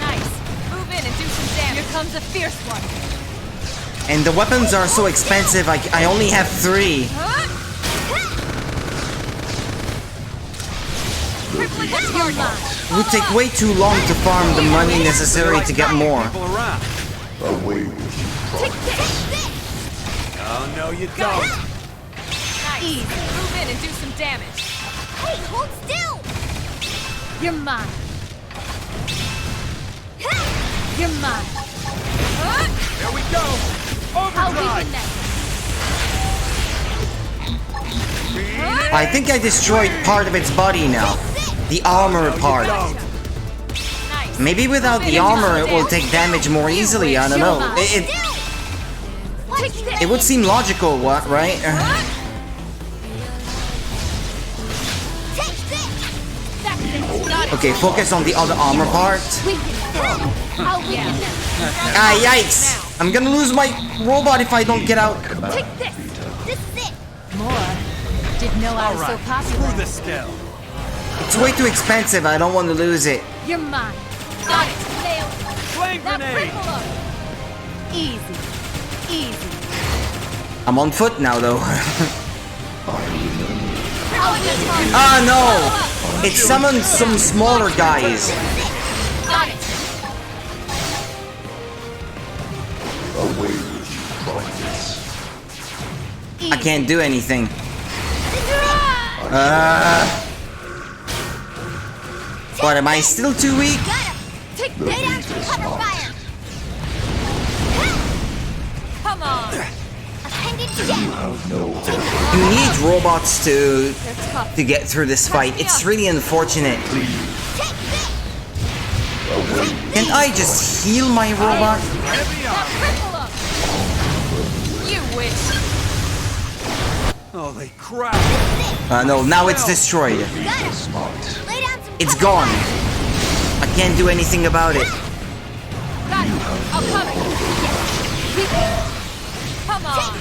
Nice. Move in and do some damage. Here comes a fierce one. And the weapons are so expensive, I only have 3. That's your line. It would take way too long to farm the money necessary to get more. People around. Take this. Oh no, you don't. Nice. Easy. Move in and do some damage. Hey, hold still. You're mine. You're mine. There we go. I'll Overdrive. weaken them. I think I destroyed part of its body now. The armor part. Nice. Maybe without the armor it will take damage more easily, I don't know. It would seem logical, what, right? Okay, focus on the other armor part. I'll weaken them. Ah, yikes! I'm gonna lose my robot if I don't get out. Take this. This is it. More. Didn't know I was so popular. Through the scale. It's way too expensive, I don't want to lose it. You're mine. Got it. Nailed it. Flame Now grenade. cripple them. Easy. Easy. I'm on foot now, though. I'll weaken them. Ah, no! It summoned some smaller guys. Got it. I can't do anything. What, am I still too weak? Got him. Take Lay this. down some cover fire. Come on. A Blinded death! You need robots to get through this fight. It's really unfortunate. Can I just heal my robot? You wish. Holy crap! No, now it's destroyed. It's gone. I can't do anything about it. Got it. I'll cover you. Come on.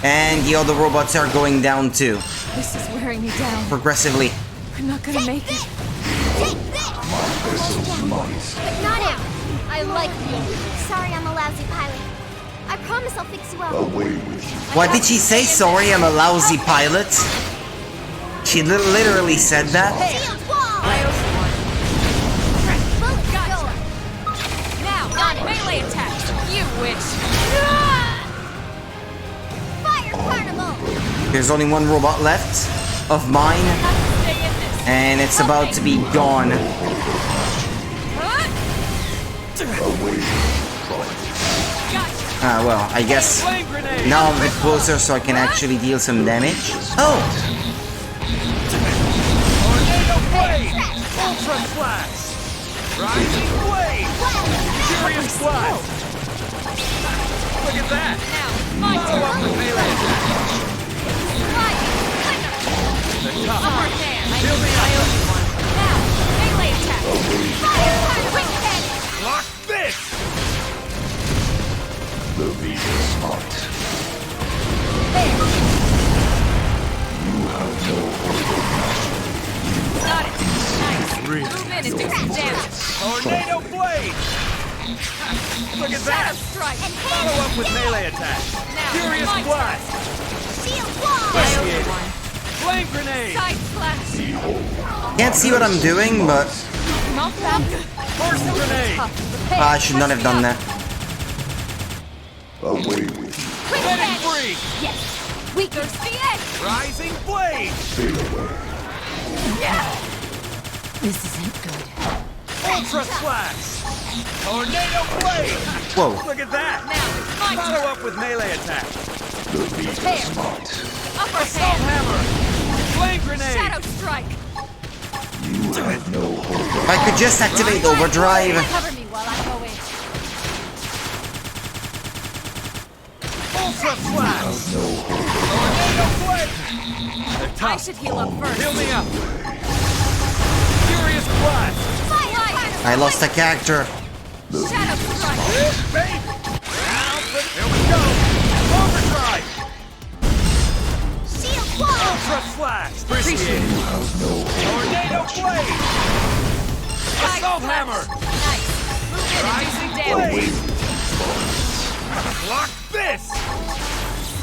And the other robots are going down too. This is wearing me down. Progressively. I'm not gonna make it. But not out. I like you. Sorry, I'm a lousy pilot. I promise I'll fix you up. What did she say? Sorry, I'm a lousy pilot. She literally said that. Shield wall! Gotcha. Now, melee attack. You wish. Fire carnival! There's only one robot left of mine, and it's about to be gone. Well, I guess now I'm a bit closer so I can actually deal some damage. Oh! Tornado blade! Ultra blast! Rising blade! Furious blast! Look at that! Follow up with melee attack! The top! Kill me up! Now, melee attack. Quick head. Block this! The beat is smart. Got it. Nice. Move in and do some damage. Tornado blade! Look at that! Shadow strike. Follow up with melee attack! Now, Furious my blast! Shield wall! Flame grenade! Side splash. Can't see what I'm doing, but Not that. Force grenade! I should not have done that. Away with you. Quick Setting head. free! Yes. We thirsty edge. Rising blade! This isn't good. Ultra slash! Tornado blade! Whoa. Look at that! Now it's my Follow turn. up with melee attack! The beat is smart. Upper Assault hand. hammer! Flame grenade! Shadow strike. You have no hope. If I could just activate overdrive. Cover me while I go in. Ultra slash! Tornado blade! The I top! should heal up first. Heal me up! Furious blast! I lost a character. Shadow strike. Baby! Here we go! Overdrive! Shield wall! Ultra slash! Appreciate it! Tornado blade! Assault hammer! Nice. Move in and do Rising some damage. blade! Block this!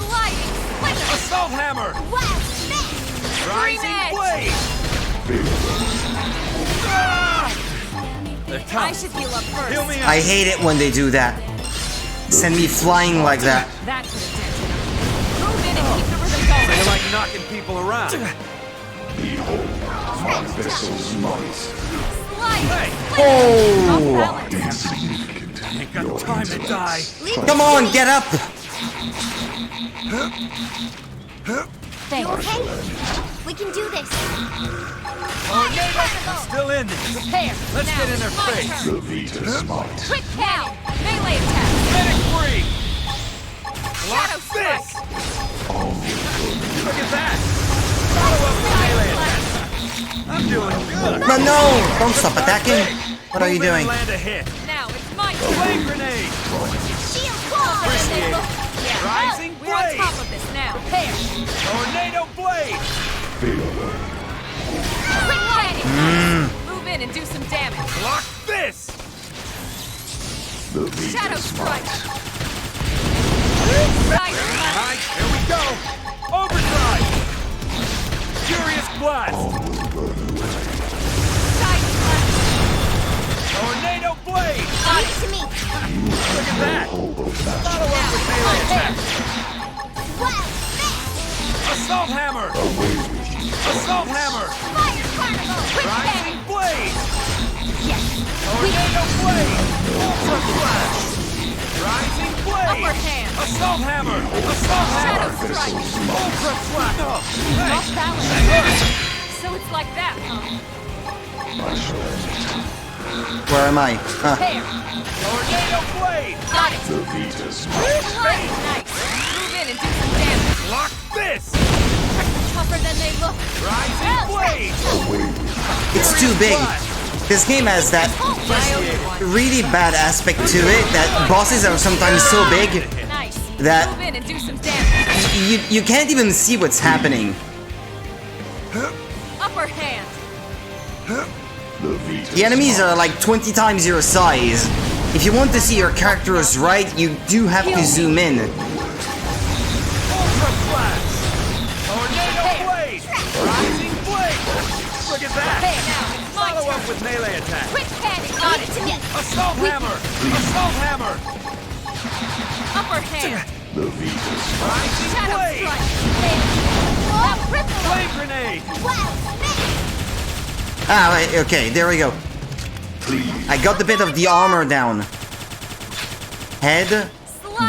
Sliding splinter. Assault hammer! Wild smash! Rising edge. blade! Ah! The I top! should heal up first. Heal me up! I hate it when they do that. Send me flying like that. That could have done it. Move in and keep the rhythm going. They like knocking people around. Behold, my vessel's might. Slide. Hey! Off Oh! balance. Ain't got time to die. Come on, get up! You okay? We can do this. Tornado! Still in this. Prepare. Let's Now get in their it's my face. turn. The beat is smart. Quick now. Melee attack. Medic free! Block Shadow this! strike. Look at that! Follow up with melee attack! I'm doing good! But no! Don't stop attacking. What are you Move in and doing? Land a hit! Now it's my turn. Flame grenade! Shield wall! Appreciate it. Yeah. Rising We're on blade! top of this now. Prepare. Tornado blade! Quick heading. Move in and do some damage. Block this! The beat Shadow is smart. strike. Side splash. Alright, here we go! Overdrive! Furious blast! Side splash. Tornado blade! Leave it to me. Look at that! Follow up with melee attack! Wild smash! Assault hammer! Assault hammer! Fire carnival! Quick Rising head! blade! Yes! Tornado blade! Ultra flash! Rising blade! Upper hand! Assault hammer! Assault Shadow hammer! strike! Ultra slap! Off balance! So it's like that, huh? Where am I? Ah. There! Tornado blade! Got it! Nice! Move in and do some damage! Lock this! Tougher than they look! Rising blade! It's too big. This game has that really bad aspect to it, that bosses are sometimes so big Nice! that Move in and do some damage! you can't even see what's happening. Upper hand! The enemies are like 20 times your size. If you want to see your characters right, you do have to zoom in. Ultra flash! Tornado blade! Rising blade! Look at that! Hey, now, it's my Follow turn! up with melee attack! Quick panic! Got it! Assault hammer! Assault hammer! Upper hand! Rising Shadow blade! strike! Now ripple! Flame grenade! Ah, wait, okay, there we go. I got the bit of the armor down. Head,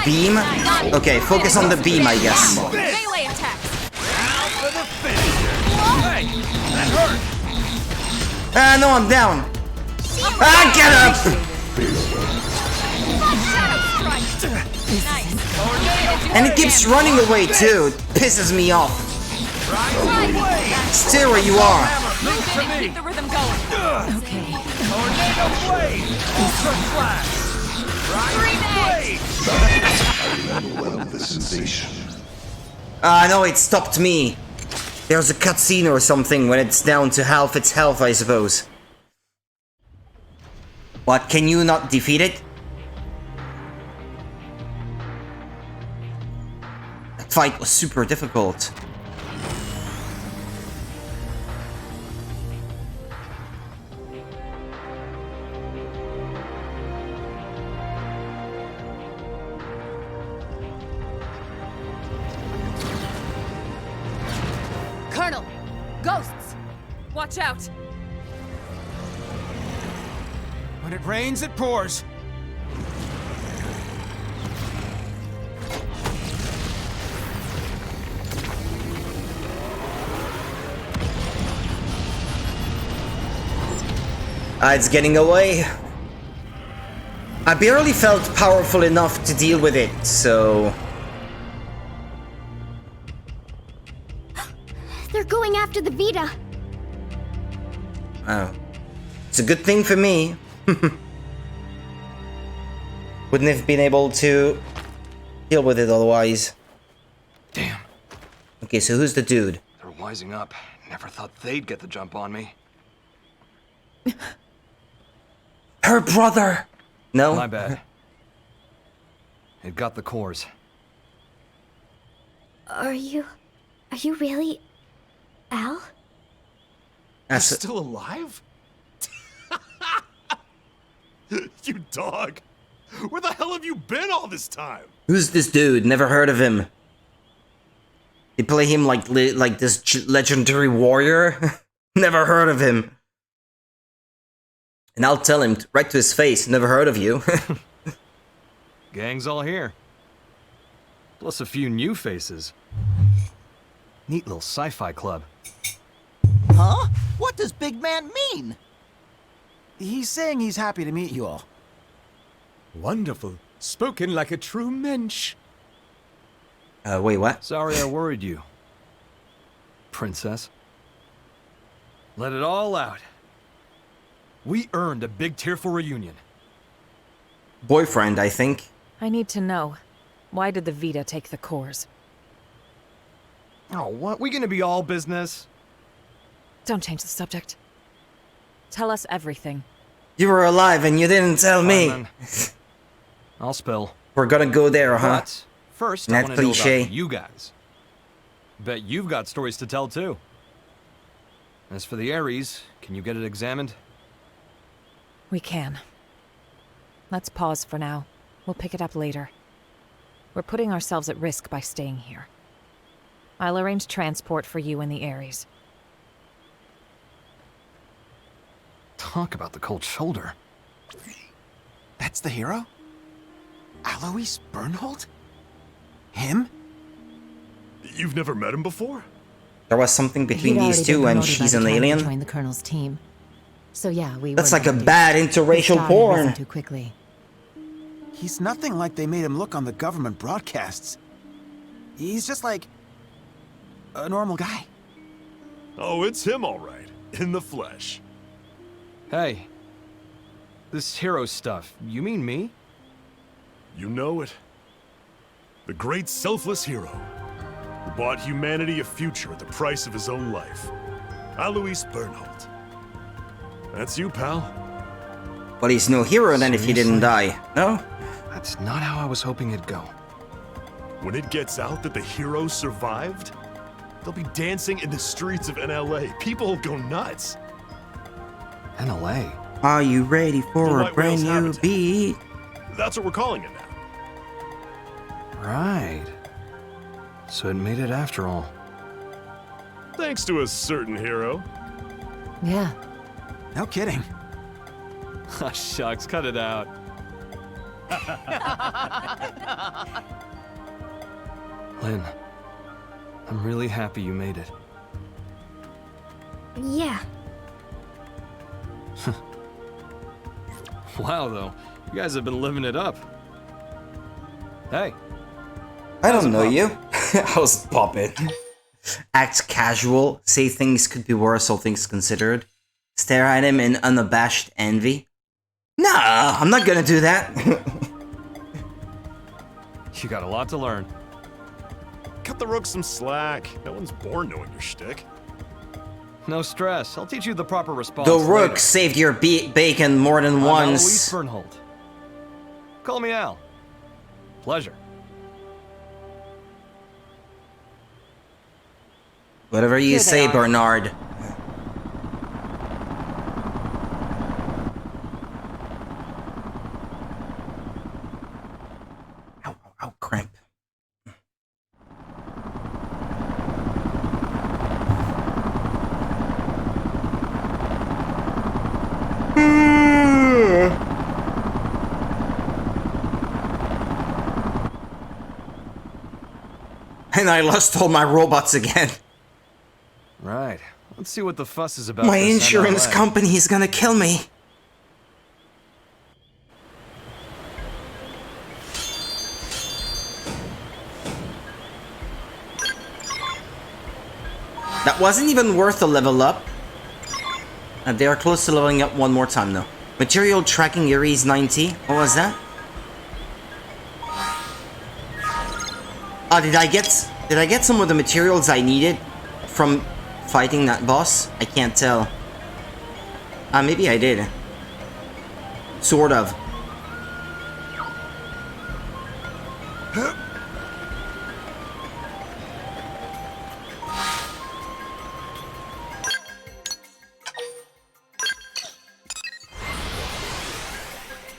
beam. Okay, focus on the beam, I guess. Melee attack! Now for the finish! Hey! That hurt! Ah, no, I'm down. Ah, get up! Shadow strike! Nice! And it keeps running away too. It pisses me off. Stay where you are. Move in and keep the rhythm going! Okay. Tornado blade! Ultra flash! Rising blade! Ah, no, it stopped me. There's a cutscene or something when it's down to half its health, I suppose. What, can you not defeat it? That fight was super difficult. Colonel! Ghosts! Watch out! When it rains, it pours. It's getting away. I barely felt powerful enough to deal with it, so... They're going after the Vita. Oh. It's a good thing for me. Wouldn't have been able to deal with it otherwise. Damn. Okay, so who's the dude? They're wising up. Never thought they'd get the jump on me. Her brother! No? My bad. It got the cores. Are you really Al? That's Still alive? You dog! Where the hell have you been all this time? Who's this dude? Never heard of him. They play him like this legendary warrior? Never heard of him. And I'll tell him right to his face, never heard of you. Gang's all here. Plus a few new faces. Neat little sci-fi club. Huh? What does big man mean? He's saying he's happy to meet you all. Wonderful. Spoken like a true mensch. Wait, what? Sorry I worried you, princess. Let it all out. We earned a big tearful reunion. Boyfriend, I think. I need to know. Why did the Vita take the cores? Oh, what? We gonna be all business? Don't change the subject. Tell us everything. You were alive and you didn't tell me. Fine, I'll spill. We're gonna go there, huh? But first, I That want to know cliche. about you guys. Bet you've got stories to tell too. As for the Ares, can you get it examined? We can. Let's pause for now. We'll pick it up later. We're putting ourselves at risk by staying here. I'll arrange transport for you and the Ares. Talk about the cold shoulder. That's the hero? Alois Bernhold? Him? You've never met him before? There was something between He'd these already two, been and promoted by she's the an time he alien. joined the Colonel's team. So yeah, we That's were like a bad interracial porn. Too quickly. He's nothing like they made him look on the government broadcasts. He's just like a normal guy. Oh, it's him all right. In the flesh. Hey. This hero stuff, you mean me? You know it. The great selfless hero who bought humanity a future at the price of his own life. Alois Bernhold. That's you, pal. But he's no hero then if he didn't die, no? That's not how I was hoping it'd go. When it gets out that the hero survived, they'll be dancing in the streets of NLA. People will go nuts. NLA? Are you ready The for a White brand Whale's new habitat. beat? That's what we're calling it now. Right. So it made it after all. Thanks to a certain hero. Yeah. No kidding. Ah, shucks, cut it out. Lynn, I'm really happy you made it. Yeah. Wow, though. You guys have been living it up. Hey. I don't know you. How's poppin'? Act casual, say things could be worse, all things considered. Stare at him in unabashed envy. Nah, I'm not gonna do that. You got a lot to learn. Cut the Rook some slack. No one's born knowing your shtick. No stress. I'll teach you the proper response. The Rook later. saved your bacon more than I'm once. Alois Bernhold. Call me Al. Pleasure. Whatever you Here they say, are. Bernard. Ow, ow, ow, cramp. And I lost all my robots again. Right. Let's see what the fuss is about. My this insurance NLA. company is gonna kill me. That wasn't even worth a level up. And they are close to leveling up one more time though. Material tracking Ares 90. What was that? Oh, did I get some of the materials I needed from fighting that boss? I can't tell. Maybe I did. Sort of.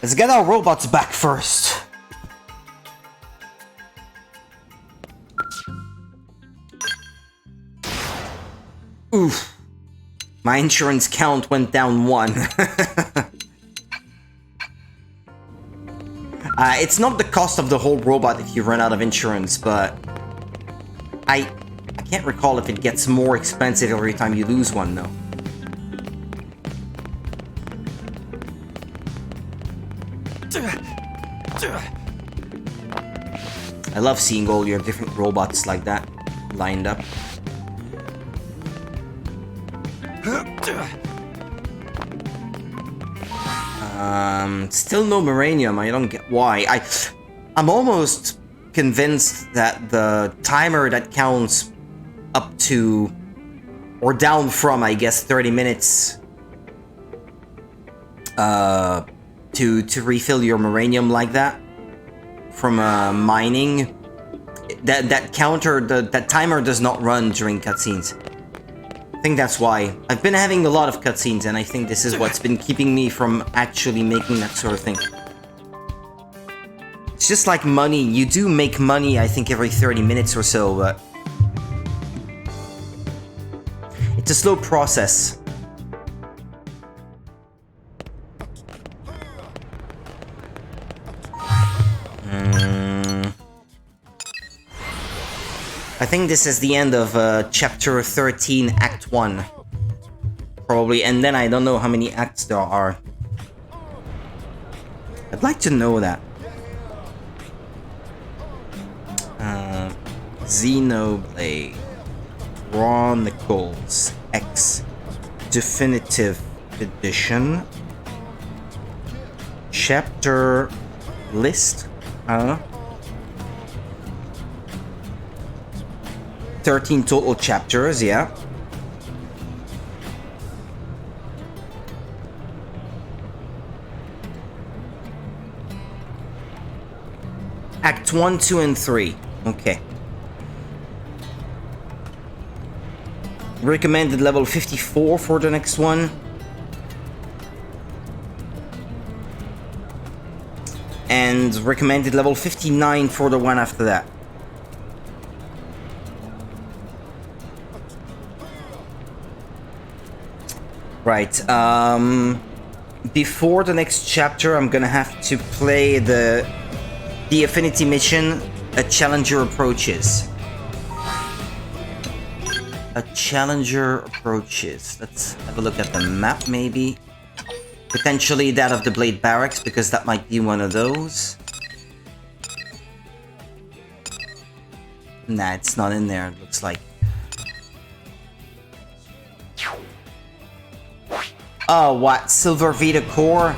Let's get our robots back first. Oof. My insurance count went down 1. It's not the cost of the whole robot if you run out of insurance, but I can't recall if it gets more expensive every time you lose one, though. I love seeing all your different robots like that lined up. Still no Moranium. I don't get why. I'm almost convinced that the timer that counts up to or down from, I guess, 30 minutes to refill your Moranium like that from mining, that counter, that timer does not run during cutscenes. I think that's why. I've been having a lot of cutscenes, and I think this is what's been keeping me from actually making that sort of thing. It's just like money. You do make money, I think, every 30 minutes or so, but it's a slow process. I think this is the end of chapter 13, act 1. Probably, and then I don't know how many acts there are. I'd like to know that. Xenoblade Chronicles X Definitive Edition. Chapter list. I don't know. 13 total chapters, yeah. Act 1, 2, and 3. Okay. Recommended level 54 for the next one. And recommended level 59 for the one after that. Right, before the next chapter, I'm gonna have to play the affinity mission, A Challenger Approaches. A Challenger Approaches. Let's have a look at the map, maybe. Potentially that of the Blade Barracks, because that might be one of those. Nah, it's not in there, it looks like. Oh, what? Silver Vita core?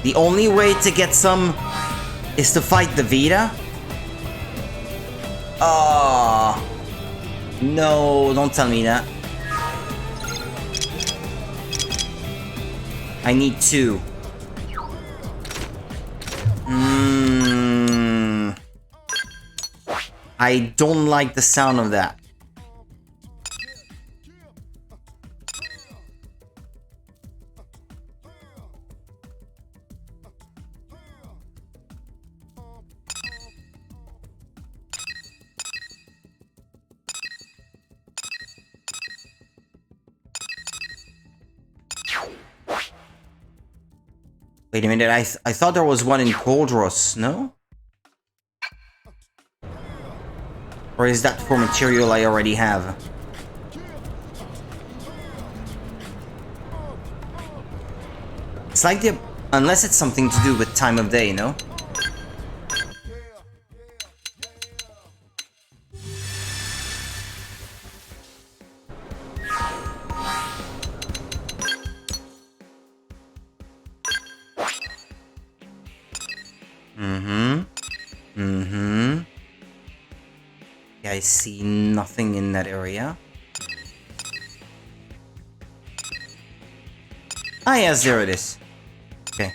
The only way to get some is to fight the Vita? Oh. No, don't tell me that. I need 2. I don't like the sound of that. Wait a minute, I thought there was one in Coldros, no? Or is that for material I already have? It's like the... unless it's something to do with time of day, no? I see nothing in that area. Ah, yes, there it is. Okay.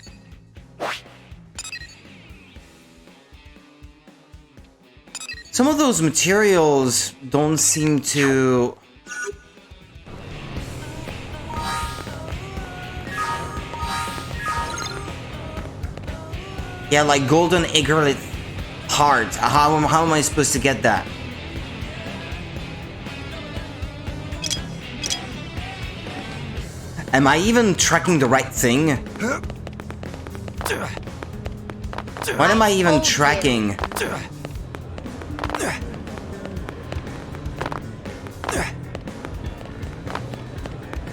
Some of those materials don't seem to... Yeah, like golden egret heart. How am I supposed to get that? Am I even tracking the right thing? What am I even tracking?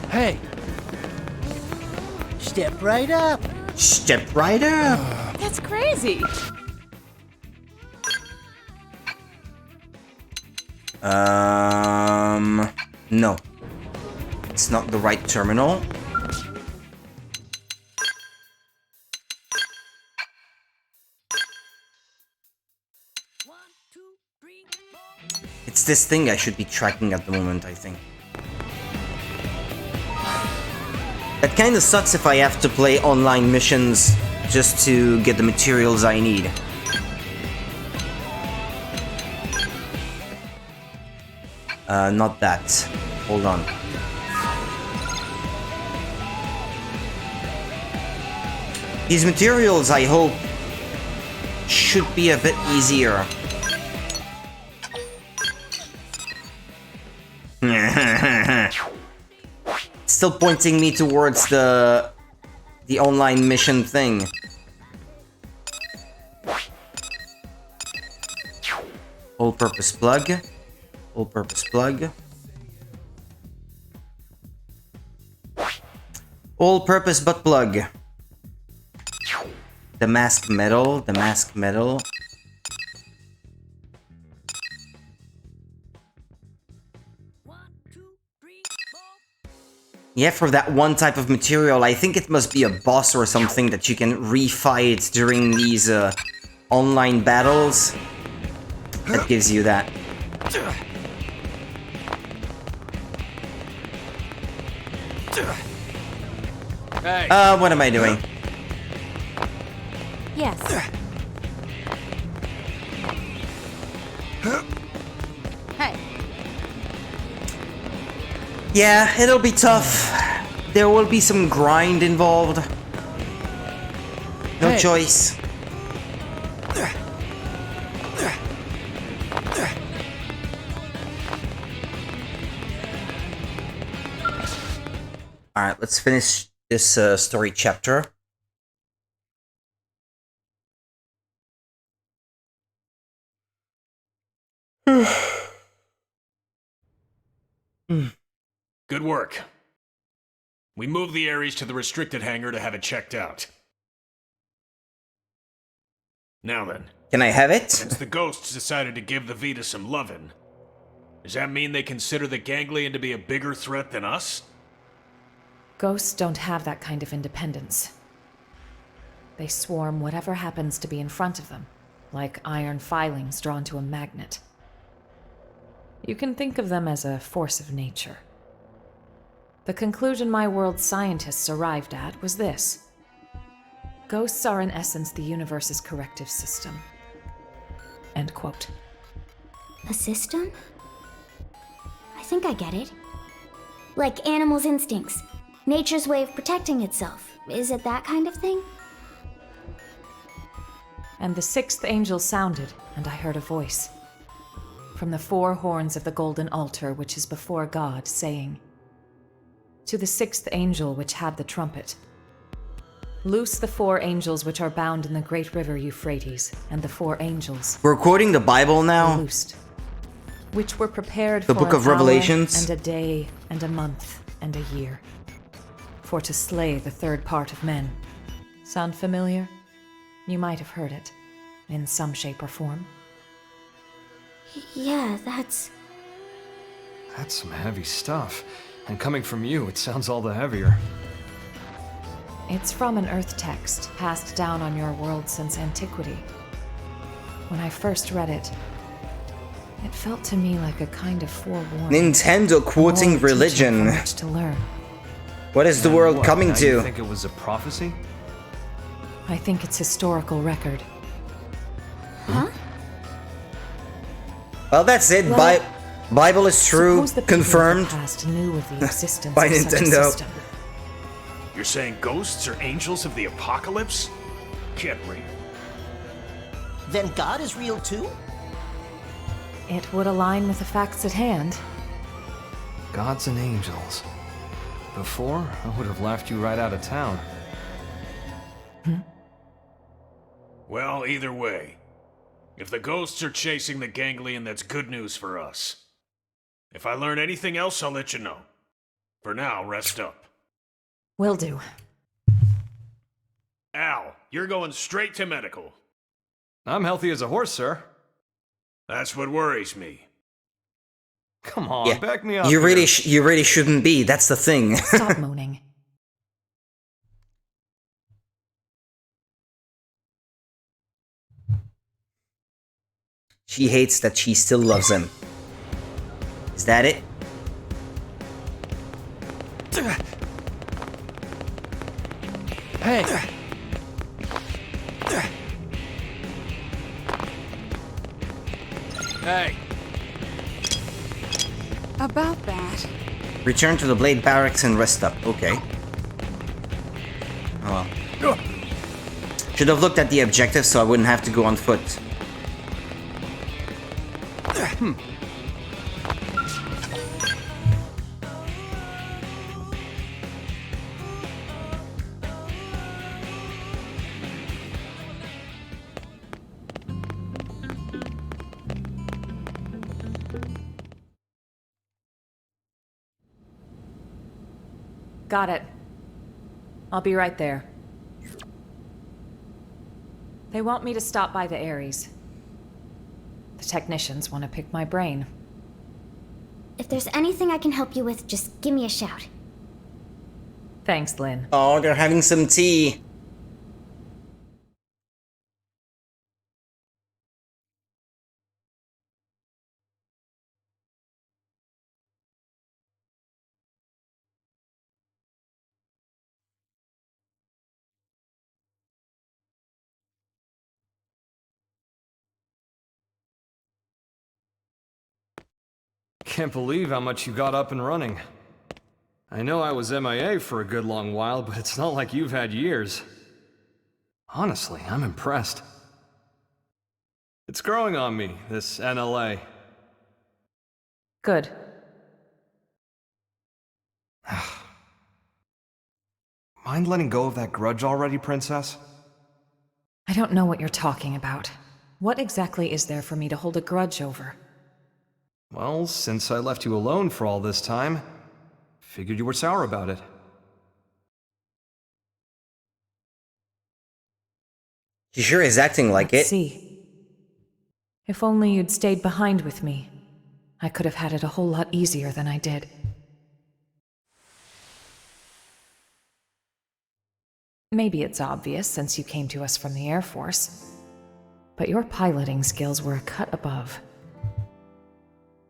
Hey! Step right up! Step right up! That's crazy! No. It's not the right terminal. It's this thing I should be tracking at the moment, I think. That kinda sucks if I have to play online missions just to get the materials I need. Not that. Hold on. These materials, I hope, should be a bit easier. Still pointing me towards the online mission thing. All-purpose plug. All-purpose plug. All-purpose butt plug. The mask metal. The mask metal. Yeah, for that one type of material, I think it must be a boss or something that you can refight during these online battles. That gives you that. Hey. What am I doing? Yes. Hey. Yeah, it'll be tough. There will be some grind involved. No choice. Alright, let's finish this story chapter. Good work. We moved the Ares to the restricted hangar to have it checked out. Now then. Can I have it? Since the ghosts decided to give the Vita some lovin', does that mean they consider the ganglion to be a bigger threat than us? Ghosts don't have that kind of independence. They swarm whatever happens to be in front of them, like iron filings drawn to a magnet. You can think of them as a force of nature. The conclusion my world's scientists arrived at was this. Ghosts are in essence the universe's corrective system. End quote. A system? I think I get it. Like animals' instincts. Nature's way of protecting itself. Is it that kind of thing? And the sixth angel sounded, and I heard a voice. From the four horns of the golden altar which is before God, saying, to the sixth angel which had the trumpet, loose the four angels which are bound in the great river Euphrates, and the four angels. We're quoting the Bible now? Loosed, which were prepared the for book of an Revelations? hour, and a day, and a month, and a year, for to slay the third part of men. Sound familiar? You might have heard it, in some shape or form. Yeah, that's some heavy stuff. And coming from you, it sounds all the heavier. It's from an Earth text, passed down on your world since antiquity. When I first read it, it felt to me like a kind of forewarning. Nintendo quoting religion. Much to learn. What is the world coming now to? You think it was a prophecy? I think it's historical record. Huh? Well, that's it. Well, Bible is true. Suppose the people Confirmed. of the past knew of the existence by of such a Nintendo. system. You're saying ghosts are angels of the apocalypse? Get real. Then God is real too? It would align with the facts at hand. Gods and angels. Before, I would have laughed you right out of town. Well, either way. If the ghosts are chasing the ganglion, that's good news for us. If I learn anything else, I'll let you know. For now, rest up. Will do. Al, you're going straight to medical. I'm healthy as a horse, sir. That's what worries me. Come on, Yeah. back me up. You really, here. you really shouldn't be. That's the thing. Stop moaning. She hates that she still loves him. Is that it? Hey! Hey! About that. Return to the Blade Barracks and rest up. Okay. Oh well. Should have looked at the objective so I wouldn't have to go on foot. Got it. I'll be right there. They want me to stop by the Ares. The technicians want to pick my brain. If there's anything I can help you with, just give me a shout. Thanks, Lynn. Oh, they're having some tea. Can't believe how much you got up and running. I know I was MIA for a good long while, but it's not like you've had years. Honestly, I'm impressed. It's growing on me, this NLA. Good. Mind letting go of that grudge already, Princess? I don't know what you're talking about. What exactly is there for me to hold a grudge over? Well, since I left you alone for all this time, figured you were sour about it. She sure is acting like Let's it. see. If only you'd stayed behind with me, I could have had it a whole lot easier than I did. Maybe it's obvious since you came to us from the Air Force, but your piloting skills were a cut above.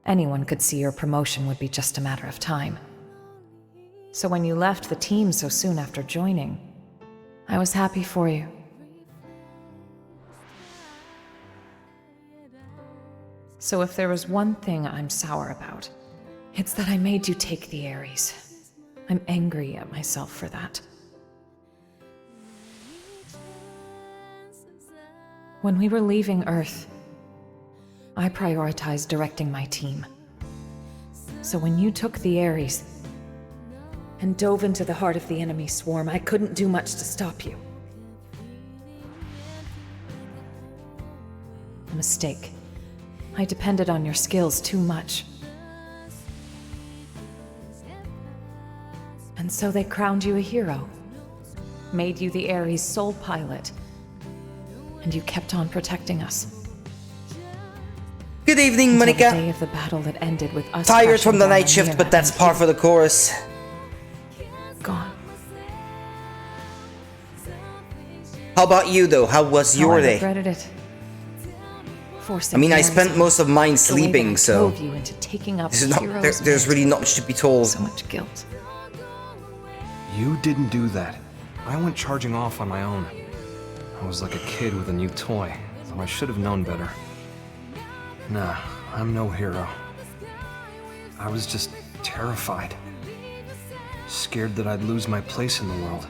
Anyone could see your promotion would be just a matter of time. So when you left the team so soon after joining, I was happy for you. So if there was one thing I'm sour about, it's that I made you take the Ares. I'm angry at myself for that. When we were leaving Earth, I prioritized directing my team. So when you took the Ares and dove into the heart of the enemy swarm, I couldn't do much to stop you. A mistake. I depended on your skills too much. And so they crowned you a hero, made you the Ares' sole pilot, and you kept on protecting us. Good evening, Until Monica. the day of the battle that ended with us Tired crashing from the down night on shift, Mira but that's and par for the course. gone. How about you, though? How was How your I day? regretted it. I mean, I spent most of mine the way sleeping, that so drove you into taking up this is not, heroes' there's really not much to be told. So much guilt. You didn't do that. I went charging off on my own. I was like a kid with a new toy, though I should have known better. Nah, I'm no hero. I was just terrified. Scared that I'd lose my place in the world,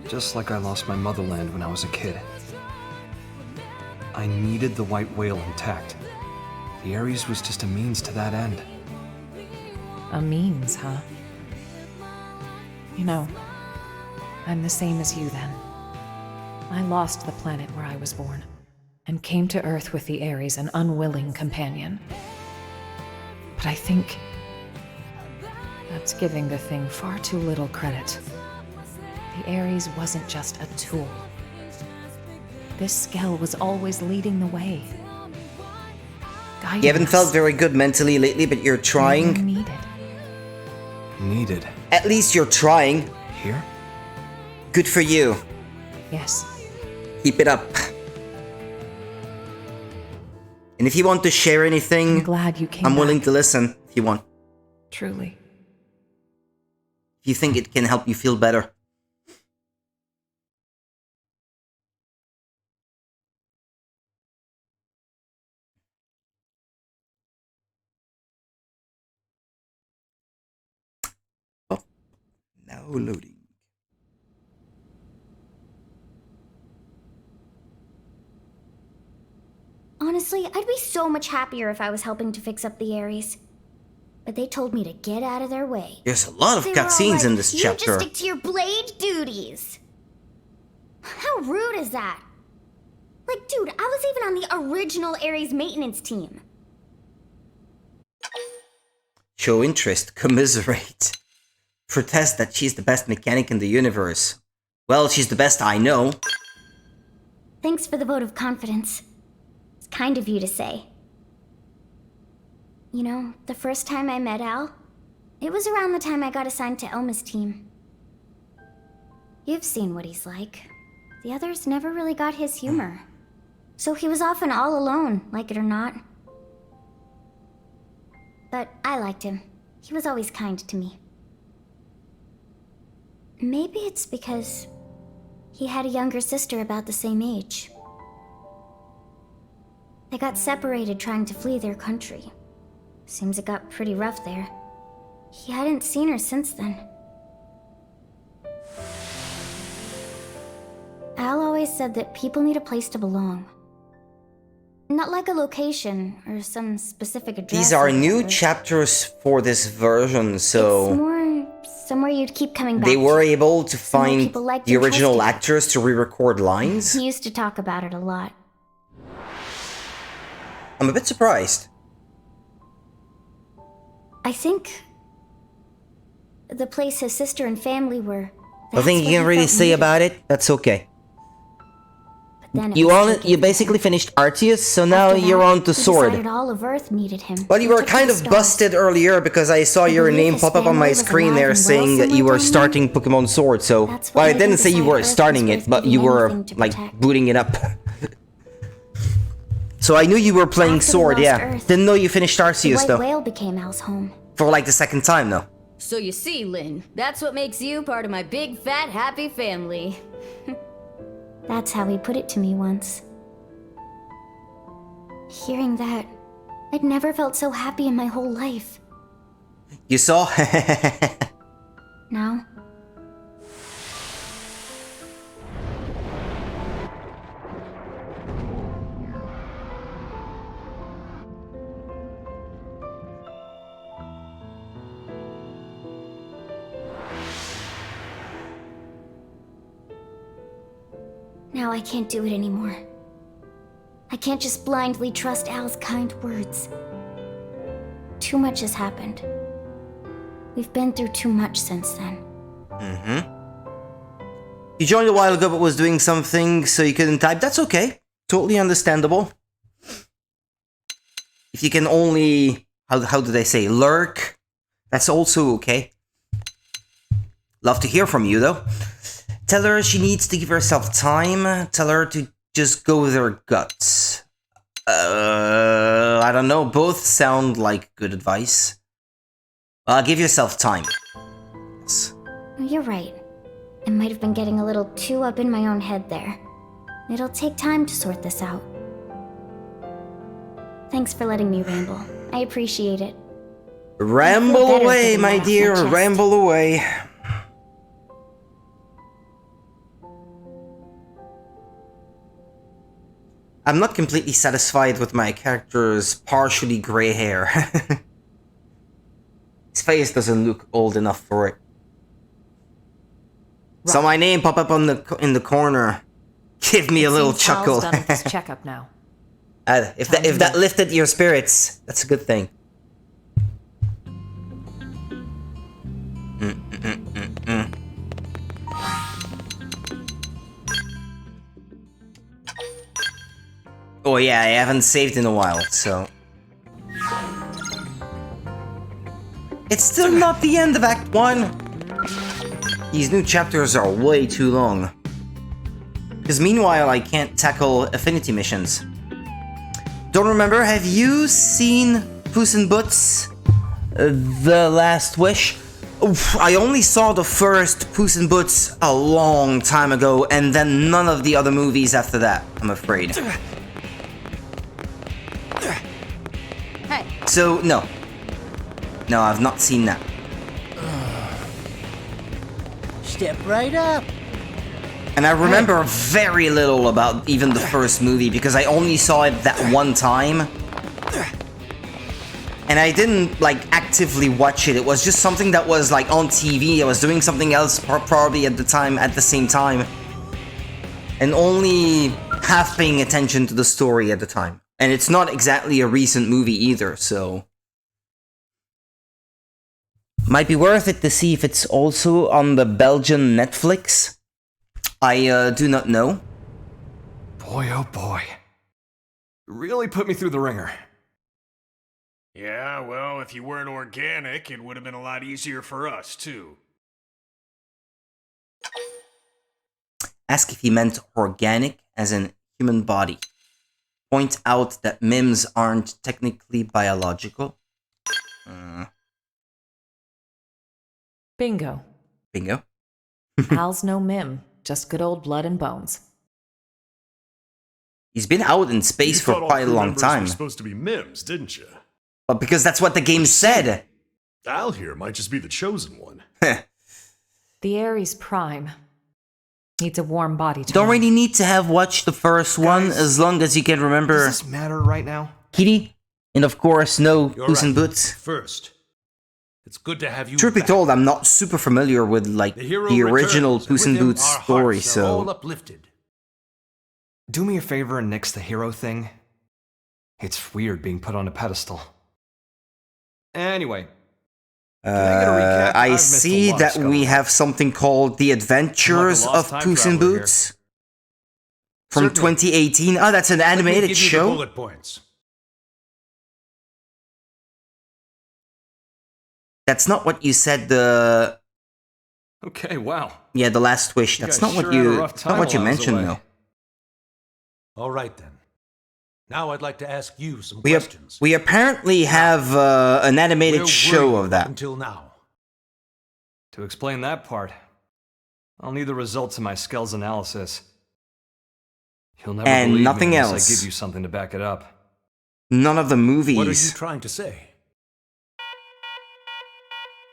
just like I lost my motherland when I was a kid. I needed the white whale intact. The Ares was just a means to that end. A means, huh? You know, I'm the same as you then. I lost the planet where I was born, and came to Earth with the Ares, an unwilling companion. But I think that's giving the thing far too little credit. The Ares wasn't just a tool. This Skell was always leading the way. You haven't felt very good mentally lately, but you're trying. Needed. At least you're trying. Here? Good for you. Yes. Keep it up. And if you want to share anything, I'm glad you came I'm willing back. to listen if you want. Truly. If you think it can help you feel better. Oh, now loading. Honestly, I'd be so much happier if I was helping to fix up the Ares. But they told me to get out of their way. There's a lot of They were all cutscenes in like, this "You chapter. just stick to your blade duties." How rude is that? Like, dude, I was even on the original Ares maintenance team. Show interest, commiserate. protest that she's the best mechanic in the universe. Well, she's the best I know. Thanks for the vote of confidence. It's kind of you to say. You know, the first time I met Al, it was around the time I got assigned to Elma's team. You've seen what he's like. The others never really got his humor. So he was often all alone, like it or not. But I liked him. He was always kind to me. Maybe it's because he had a younger sister about the same age. They got separated trying to flee their country. Seems it got pretty rough there. He hadn't seen her since then. Al always said that people need a place to belong. Not like a location or some specific address. These are new chapters for this version, so... It's more somewhere you'd keep coming back. They were able to find liked the and original trusted. actors to re-record lines. He used to talk about it a lot. I'm a bit surprised. I think the place his sister and family were. Nothing you can really say about it. That's okay. Then it You was you basically finished Arceus, so now After you're that, on to he Sword. decided all of Earth needed him. Well, you He were took kind the of stars. busted earlier because I saw your believe name his pop up on family my was screen alive there and saying well that you were somewhere down starting Pokemon Sword, so... That's Well, why I they didn't say you decided were Earth starting was it, worth but you giving were, anything to like, protect. booting it up. So I knew you were playing After we Sword, lost yeah. Earth, Didn't know you finished The Arceus, White though. Whale became Al's home. For, like, the second time, though. So you see, Lynn, that's what makes you part of my big, fat, happy family. That's how he put it to me once. Hearing that, I'd never felt so happy in my whole life. You saw? Now, now I can't do it anymore. I can't just blindly trust Al's kind words. Too much has happened. We've been through too much since then. Mm-hmm. You joined a while ago but was doing something so you couldn't type. That's okay. Totally understandable. If you can only... How do they say? Lurk? That's also okay. Love to hear from you, though. Tell her she needs to give herself time. Tell her to just go with her guts. I don't know. Both sound like good advice. Give yourself time. Yes. You're right. I might have been getting a little too up in my own head there. It'll take time to sort this out. Thanks for letting me ramble. I appreciate it. Ramble better away, getting my that off my dear. chest. Ramble away. I'm not completely satisfied with my character's partially grey hair. His face doesn't look old enough for it. Right. So my name pop up on in the corner. Give me a little Seems Al's chuckle. done with his checkup now. If that lifted your spirits, that's a good thing. Oh yeah, I haven't saved in a while, so... It's still not the end of Act 1! These new chapters are way too long. Because meanwhile, I can't tackle affinity missions. Don't remember, have you seen Puss in Boots? The Last Wish? Oof, I only saw the first Puss in Boots a long time ago, and then none of the other movies after that, I'm afraid. Hey. So, no. No, I've not seen that. Step right up. And I remember very little about even the first movie, because I only saw it that one time. And I didn't, like, actively watch it. It was just something that was, like, on TV. I was doing something else probably at the same time. And only half paying attention to the story at the time. And it's not exactly a recent movie either, so... Might be worth it to see if it's also on the Belgian Netflix. I do not know. Boy, oh boy. Really put me through the ringer. Yeah, well, if you weren't organic, it would have been a lot easier for us, too. Ask if he meant organic as in human body. Point out that MIMs aren't technically biological. Bingo. Bingo. Hal's no mim, just good old blood and bones. He's been out in space for quite a long time. You were supposed to be MIMs, didn't you? Well, because that's what the game said. Al here might just be the chosen one. The Ares Prime needs a warm body to Don't really need to have watched the first one, as long as you can remember. Does this matter right now? Kitty, and of course, no You're Puss in right. Boots. First, it's good to have you Truth be back. told, I'm not super familiar with like The hero the original returns, and Puss in with him, Boots our story, hearts are all so uplifted. Do me a favor and nix the hero thing. It's weird being put on a pedestal. Anyway. I I've missed a see lot that of we Scotland. have something called The Adventures I'm like a of lost Puss time in traveler Boots from Certainly. 2018. Oh, that's an Let me animated give you the show. bullet points. That's not what you said. The Okay, wow. yeah, the last wish. You That's guys not what sure had a you. rough That's not time what you while I was mentioned, away. though. All right, then. Now I'd like to ask you some We questions. we apparently have an animated Where were show you of up that. until now. To explain that part, I'll need the results of my skills analysis. You'll never And believe nothing me unless else. I give you something to back it up. None of the movies. What are you trying to say?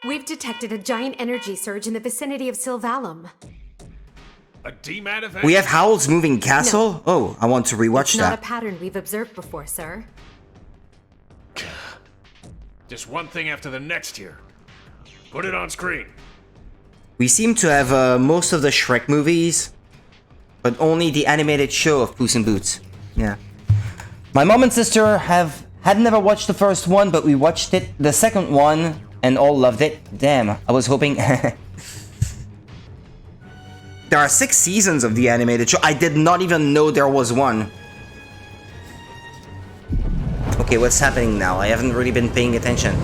We've detected a giant energy surge in the vicinity of Sylvalum. A DMAT event? We have Howl's Moving Castle. Oh, I want to rewatch It's not a that. pattern we've observed before, sir. Just one thing after the next here. Put it on screen. We seem to have most of the Shrek movies, but only the animated show of Puss in Boots. Yeah. My mom and sister had never watched the first one, but we watched it, the second one, and all loved it. Damn, I was hoping. There are 6 seasons of the animated show. I did not even know there was one. Okay, what's happening now? I haven't really been paying attention.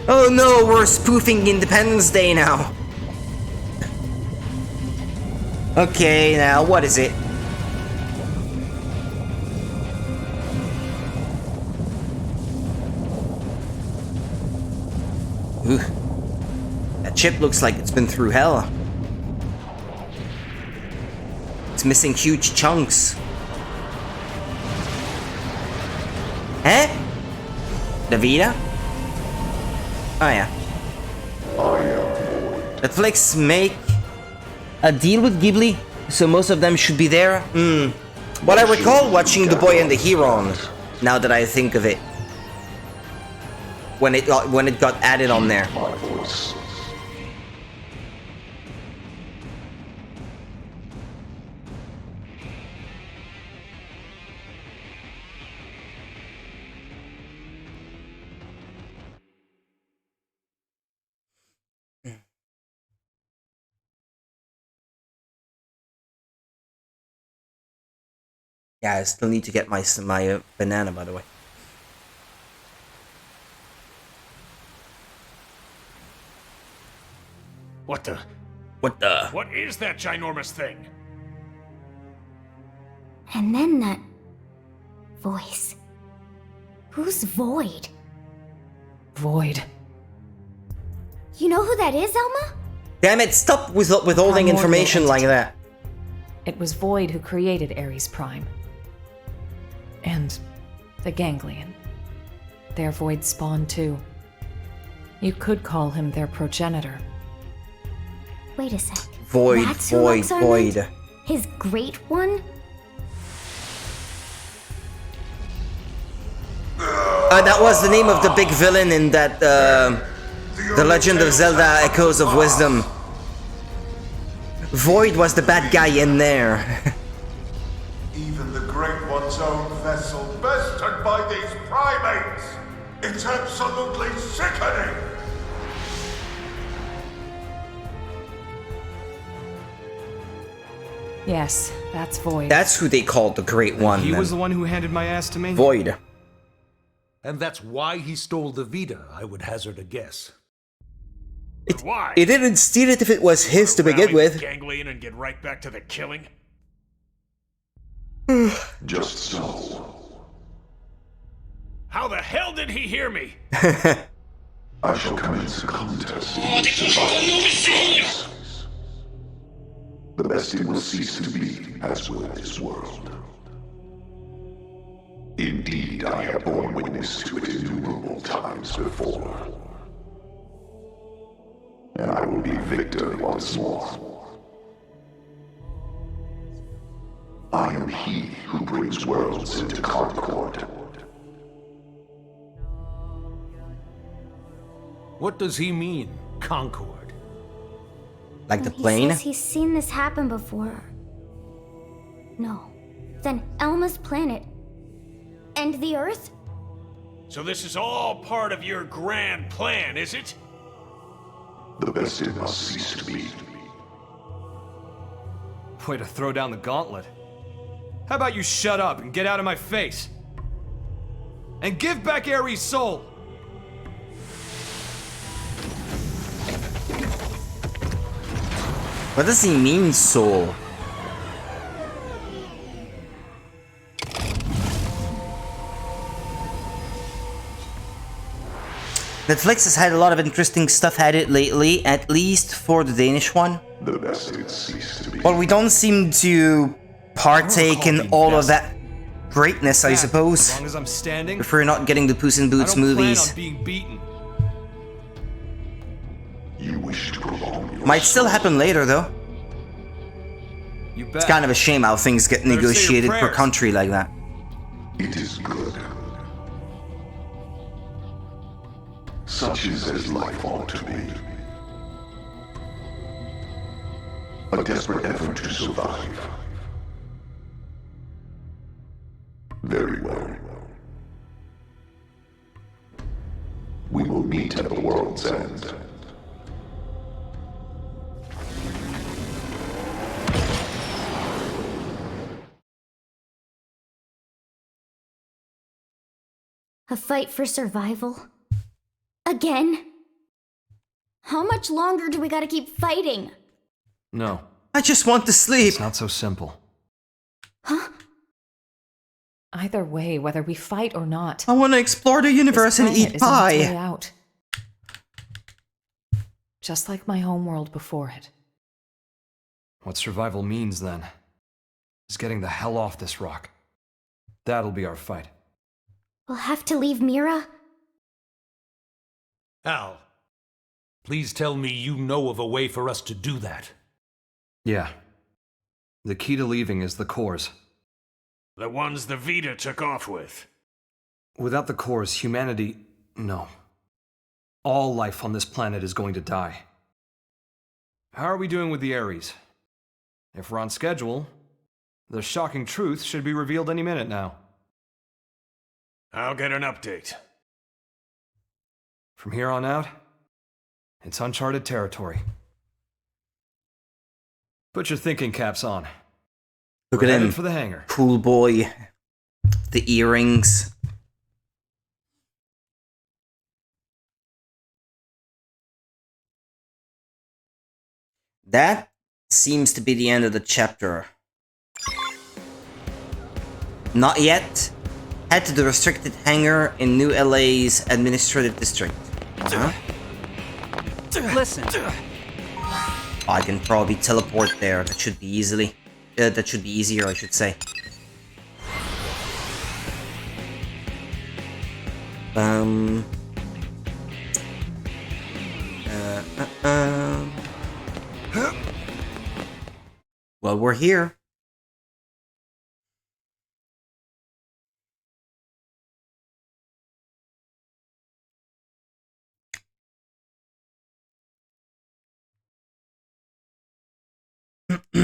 Oh no, we're spoofing Independence Day now. Okay, now what is it? Ooh. That chip looks like it's been through hell. It's missing huge chunks. Eh? Davida? Oh yeah. Netflix make a deal with Ghibli, so most of them should be there. But I recall watching The Boy and the Hero, now that I think of it. When it got added on there. Yeah, I still need to get my banana, by the way. What the? What the? What is that ginormous thing? And then that voice. Who's Void? Void. You know who that is, Elma? Damn it, stop withholding Primordial information like entity. that. It was Void who created Ares Prime. And the Ganglion. Their Void spawn too. You could call him their progenitor. Wait a sec. Void, That's who void, Luxar void. meant? His great one? That was the name of the big villain in that, The Legend of Zelda Echoes of Wisdom. Void was the bad guy in there. Even the Great One's own vessel bested by these primates! It's absolutely sickening! Yes, that's Void. That's who they called the Great One. He then. was the one who handed my ass to me? Void. And that's why he stole the Vita, I would hazard a guess. Why? He didn't steal it if it was his to begin with. Ganglion and get right back to the killing? Just so. How the hell did he hear me? I shall commence a contest. The bestie will cease to be, as will this world. Indeed, I have borne witness to it innumerable times before. And I will be victor once more. I am he who brings worlds into concord. What does he mean, Concord? Like the He plane? says he's seen this happen before. No. Then Elma's planet. And the Earth? So this is all part of your grand plan, is it? The bestie must cease to be. Way to throw down the gauntlet. How about you shut up and get out of my face? And give back Ares' soul! What does he mean, soul? Netflix has had a lot of interesting stuff at it lately, at least for the Danish one. The bestie cease to be. But we don't seem to partake in all of that greatness, I suppose. As long as I'm standing, If we're not getting the Puss in Boots I don't movies. plan on being beaten. You wish to prolong your Might still happen later, though. You bet. It's kind of a shame how things get Better say your negotiated per prayers. country like that. It is good. Such is as life ought to be. A desperate effort to survive. Very well. We will meet at the world's end. A fight for survival? Again? How much longer do we gotta keep fighting? No. I just want to sleep. It's not so simple. Huh? Either way, whether we fight or not, I want to explore the universe this and planet eat is on its way pie. out. Just like my homeworld before it. What survival means, then, is getting the hell off this rock. That'll be our fight. We'll have to leave Mira? Al, please tell me you know of a way for us to do that. Yeah. The key to leaving is the cores. The ones the Vita took off with. Without the cores, humanity... no. All life on this planet is going to die. How are we doing with the Ares? If we're on schedule, the shocking truth should be revealed any minute now. I'll get an update. From here on out, it's uncharted territory. Put your thinking caps on. Look We're at headed him. for the hangar. Cool boy. The earrings. That seems to be the end of the chapter. Not yet. Head to the restricted hangar in New LA's administrative district. Huh? Listen. I can probably teleport there. That should be easily. That should be easier, I should say. Well, we're here.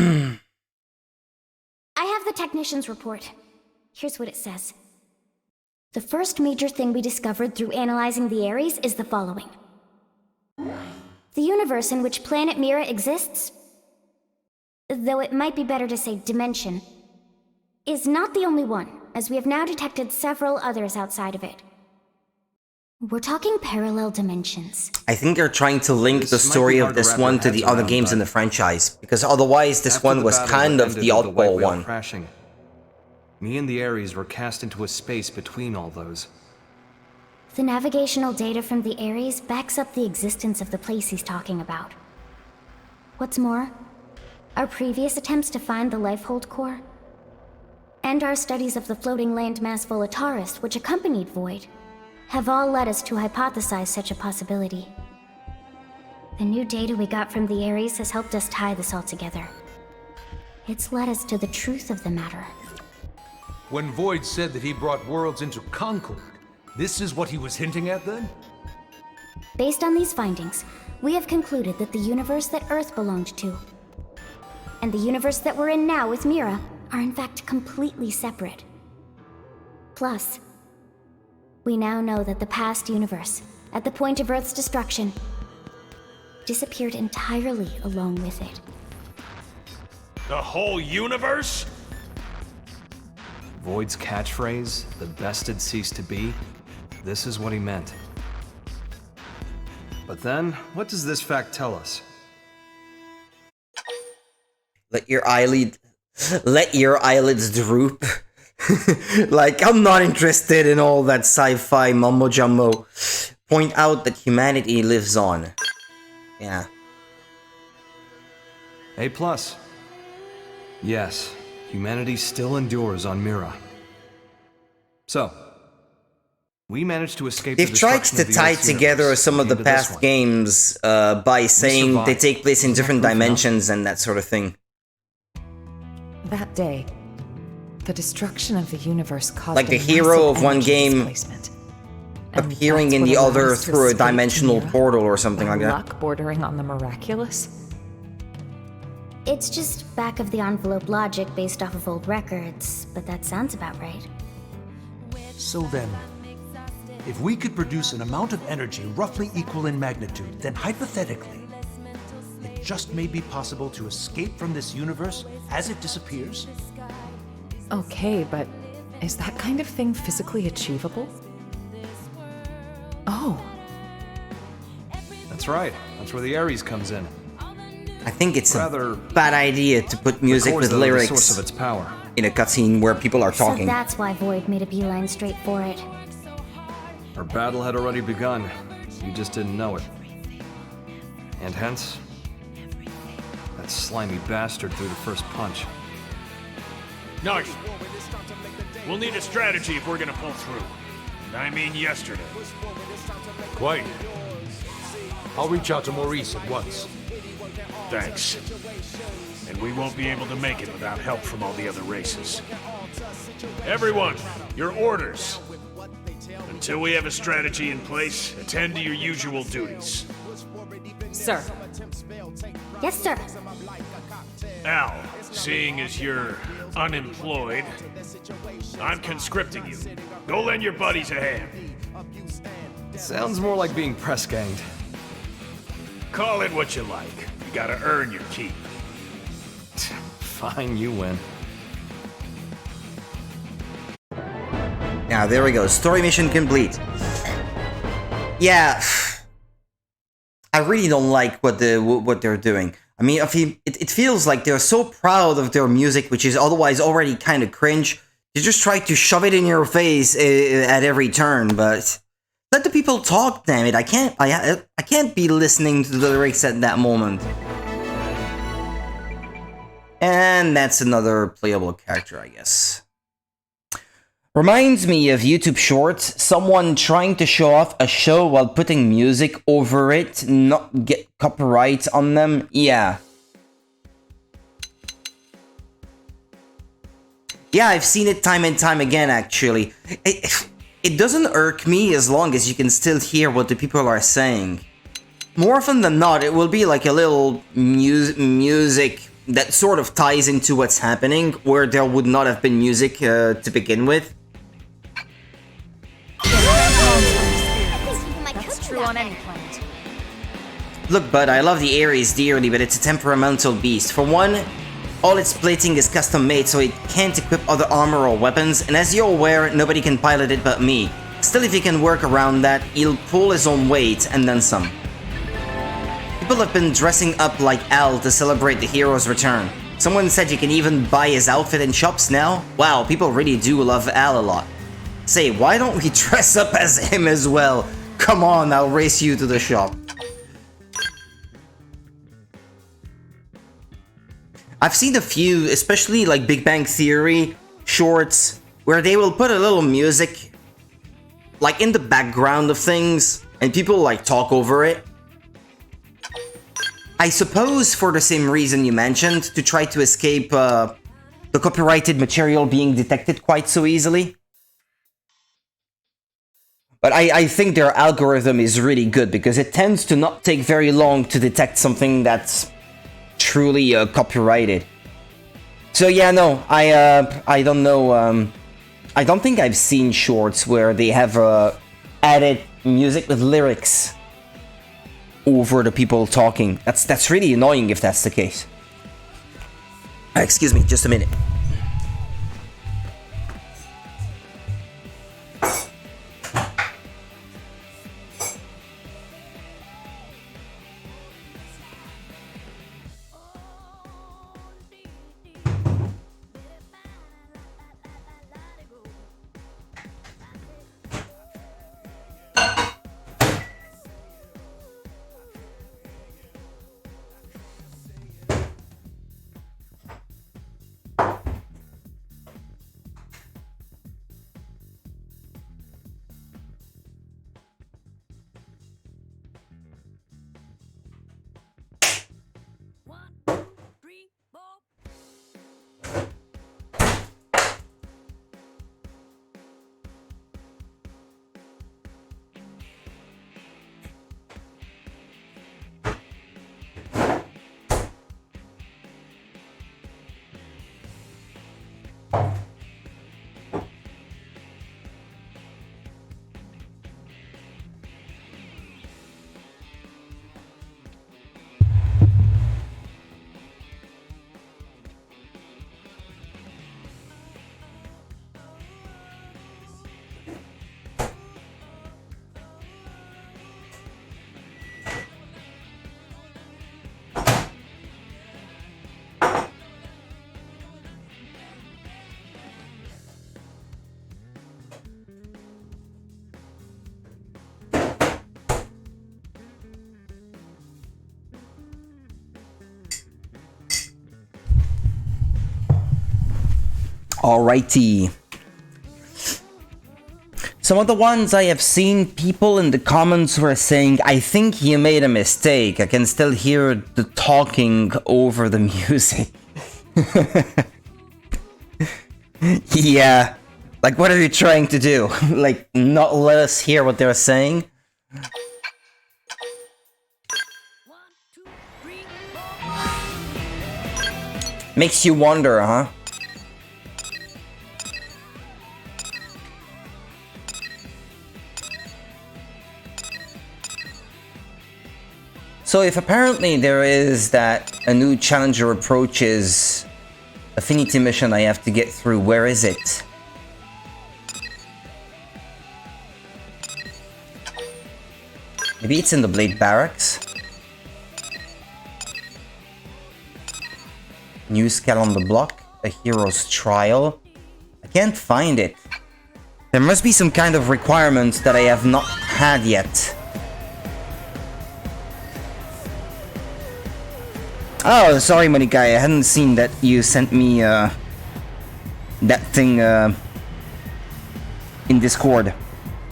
I have the technician's report. Here's what it says. The first major thing we discovered through analyzing the Ares is the following. The universe in which planet Mira exists, though it might be better to say dimension, is not the only one, as we have now detected several others outside of it. We're talking parallel dimensions. I think they're trying to link the story of this one to the other games in the franchise, because otherwise this one was kind of the oddball one. Crashing, me and the Ares were cast into a space between all those. The navigational data from the Ares backs up the existence of the place he's talking about. What's more, our previous attempts to find the Lifehold core, and our studies of the floating landmass Volataris, which accompanied Void, have all led us to hypothesize such a possibility. The new data we got from the Ares has helped us tie this all together. It's led us to the truth of the matter. When Void said that he brought worlds into Concord, this is what he was hinting at then? Based on these findings, we have concluded that the universe that Earth belonged to, and the universe that we're in now with Mira, are in fact completely separate. Plus, we now know that the past universe, at the point of Earth's destruction, disappeared entirely along with it. The whole universe? Void's catchphrase, the best had ceased to be, this is what he meant. But then, what does this fact tell us? Let your eyelids droop. Like, I'm not interested in all that sci-fi mumbo-jumbo. Point out that humanity lives on. Yeah. A+. Yes, humanity still endures on Mira. So, we managed to escape the They've tried destruction to of the tie Earth's together universe some of the into this past one. games by saying they survived. take place in different Proof enough. dimensions and that sort of thing. That day, the destruction of the universe caused Like the a hero massive of one energy game displacement. And appearing that's in what the allowed other us to through a escape to dimensional Mira? portal or something By like that. luck bordering on the miraculous? It's just back-of-the-envelope logic based off of old records, but that sounds about right. So then, if we could produce an amount of energy roughly equal in magnitude, then hypothetically, it just may be possible to escape from this universe as it disappears? Okay, but is that kind of thing physically achievable? Oh. That's right, that's where the Ares comes in. I think it's Rather, a bad idea to put music the cores with that are the lyrics source of its power. in a cutscene where people are So talking. that's why Void made a beeline straight for it. Our battle had already begun. You just didn't know it. And hence, that slimy bastard threw the first punch. Nugget, we'll need a strategy if we're gonna pull through. And I mean yesterday. Quite. I'll reach out to Maurice at once. Thanks. And we won't be able to make it without help from all the other races. Everyone, your orders. Until we have a strategy in place, attend to your usual duties. Sir. Yes, sir. Al, seeing as you're unemployed, I'm conscripting you. Go lend your buddies a hand. Sounds more like being press-ganged. Call it what you like. You gotta earn your keep. Fine, you win. Now, there we go. Story mission complete. Yeah. I really don't like what they're doing. I mean, it feels like they're so proud of their music, which is otherwise already kind of cringe. They just try to shove it in your face at every turn, but let the people talk, damn it. I can't be listening to the lyrics at that moment. And that's another playable character, I guess. Reminds me of YouTube Shorts, someone trying to show off a show while putting music over it, not get copyright on them. Yeah. Yeah, I've seen it time and time again, actually. It doesn't irk me as long as you can still hear what the people are saying. More often than not, it will be like a little music that sort of ties into what's happening, where there would not have been music to begin with. on any planet. Look, bud, I love the Ares dearly, but it's a temperamental beast. For one, all its plating is custom made, so it can't equip other armor or weapons, and as you're aware, nobody can pilot it but me. Still, if he can work around that, he'll pull his own weight, and then some. People have been dressing up like Al to celebrate the hero's return. Someone said you can even buy his outfit in shops now. Wow, people really do love Al a lot. Say, why don't we dress up as him as well? Come on, I'll race you to the shop. I've seen a few, especially like Big Bang Theory shorts, where they will put a little music like in the background of things, and people like talk over it. I suppose for the same reason you mentioned, to try to escape the copyrighted material being detected quite so easily. But I think their algorithm is really good, because it tends to not take very long to detect something that's truly copyrighted. So yeah, no, I don't know. I don't think I've seen shorts where they have added music with lyrics over the people talking. That's really annoying if that's the case. Excuse me, just a minute. Alrighty. Some of the ones I have seen, people in the comments were saying, I think you made a mistake. I can still hear the talking over the music. Yeah. Like, what are you trying to do? Like, not let us hear what they're saying? Makes you wonder, huh? So if apparently there is that a new challenger approaches affinity mission I have to get through, where is it? Maybe it's in the Blade Barracks? New scal on the block? A hero's trial? I can't find it. There must be some kind of requirement that I have not had yet. Oh, sorry, Monica, I hadn't seen that you sent me, that thing, in Discord.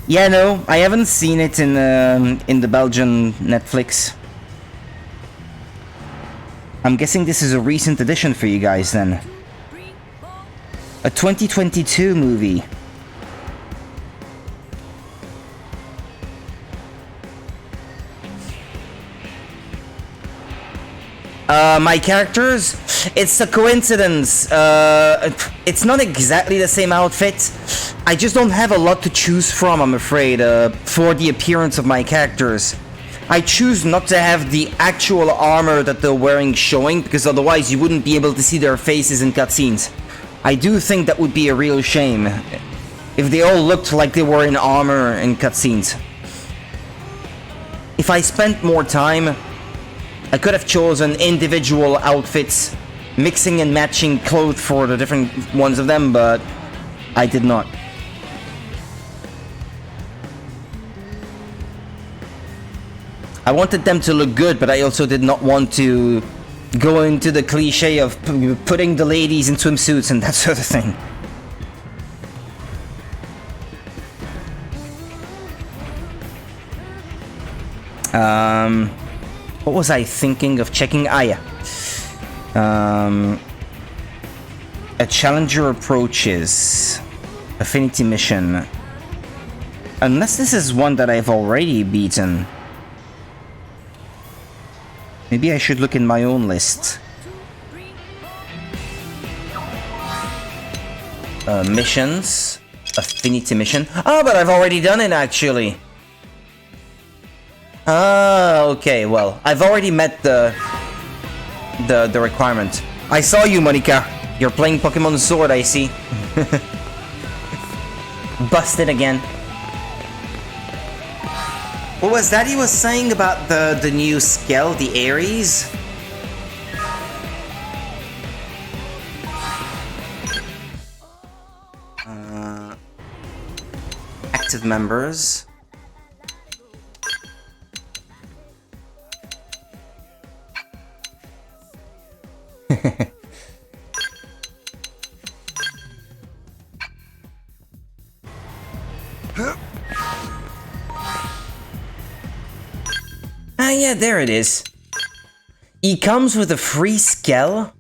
Yeah, no, I haven't seen it in the Belgian Netflix. I'm guessing this is a recent addition for you guys, then. A 2022 movie. My characters? It's a coincidence. It's not exactly the same outfit, I just don't have a lot to choose from, I'm afraid, for the appearance of my characters. I choose not to have the actual armor that they're wearing showing, because otherwise you wouldn't be able to see their faces in cutscenes. I do think that would be a real shame if they all looked like they were in armor in cutscenes. If I spent more time, I could have chosen individual outfits, mixing and matching clothes for the different ones of them, but I did not. I wanted them to look good, but I also did not want to go into the cliche of putting the ladies in swimsuits and that sort of thing. What was I thinking of checking? Ah, yeah. A challenger approaches. Affinity mission. Unless this is one that I've already beaten. Maybe I should look in my own list. Missions. Affinity mission. Ah, but I've already done it actually. Ah, okay, well, I've already met the requirement. I saw you, Monica. You're playing Pokemon Sword, I see. Busted again. What was that he was saying about the new skill, the Ares? Active members. Ah, yeah, there it is. He comes with a free skill.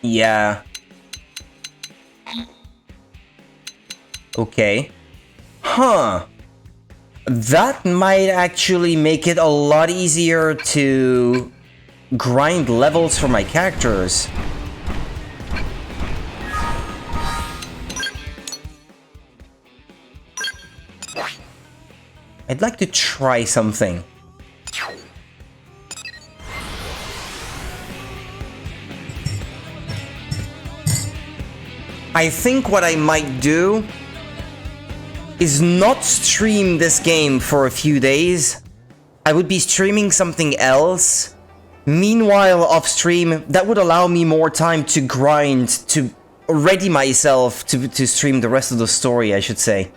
Yeah. Okay. Huh. That might actually make it a lot easier to grind levels for my characters. I'd like to try something. I think what I might do is not stream this game for a few days. I would be streaming something else. Meanwhile, off stream, that would allow me more time to grind, to ready myself to stream the rest of the story, I should say.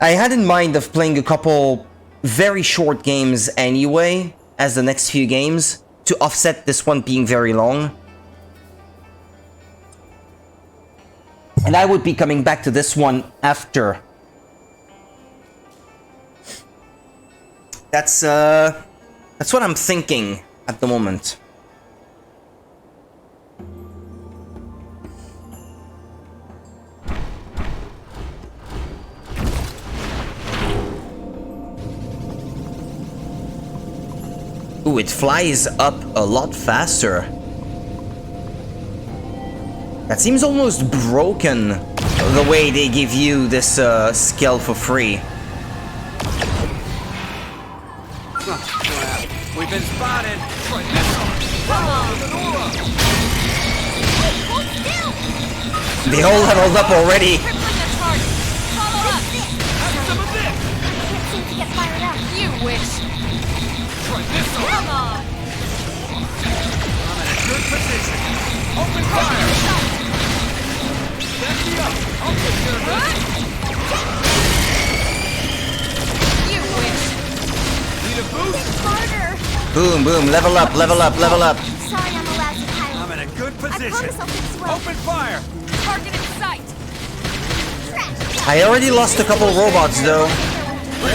I had in mind of playing a couple very short games anyway, as the next few games, to offset this one being very long. And I would be coming back to this one after. That's what I'm thinking at the moment. Ooh, it flies up a lot faster. That seems almost broken, the way they give you this skill for free. We've been spotted. They all leveled up already. You wish. Come on. I'm in a good position. Open fire. Set me up. I'll take care of this. You wish. Need a boost? Harder. Boom, boom, level up, level up, level up. Sorry, I'm allowed to pilot. I'm in a good position. I promise I'll fix well. Open fire. Target in sight. I already lost a couple robots though. I'm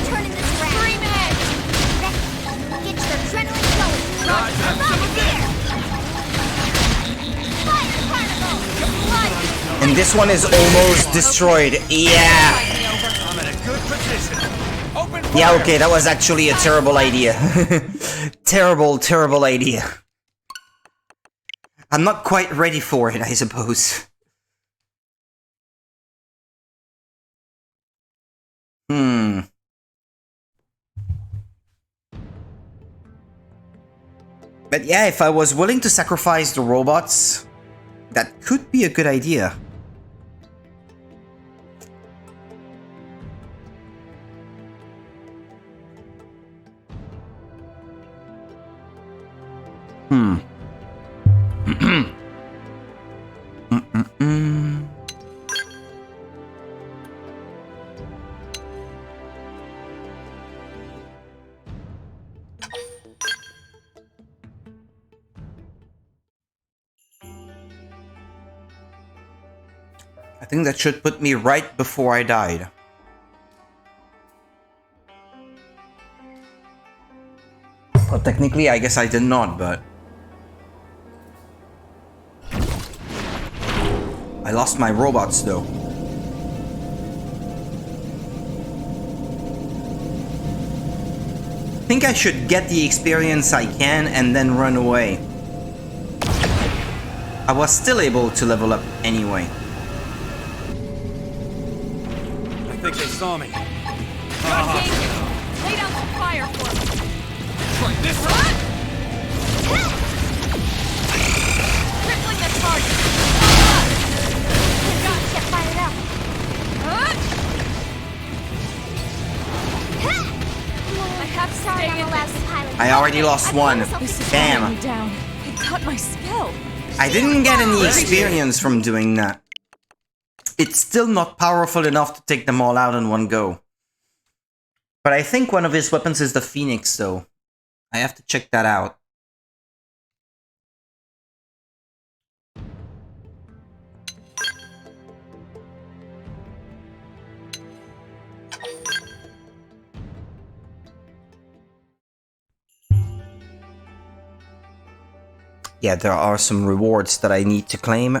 turning this around. Scream ahead. Get your adrenaline going. Roger. There. Fire, Carnival. And this one is almost destroyed. Yeah. I'm in a good position. Open fire. Yeah, okay, that was actually a terrible idea. Terrible idea. I'm not quite ready for it, I suppose. But yeah, if I was willing to sacrifice the robots, that could be a good idea. I think that should put me right before I died. Well, technically, I guess I did not, but... I lost my robots, though. I think I should get the experience I can and then run away. I was still able to level up anyway. I think they saw me. Got danger. Lay down some fire for me. Try this one. Crippling the target. Get fired up. I have to Sorry, stay I'm in allowed this. to pilot. I already lost one. Damn. Down. It cut my spell. I didn't get any experience from doing that. It's still not powerful enough to take them all out in one go. But I think one of his weapons is the Phoenix, though. I have to check that out. Yeah, there are some rewards that I need to claim.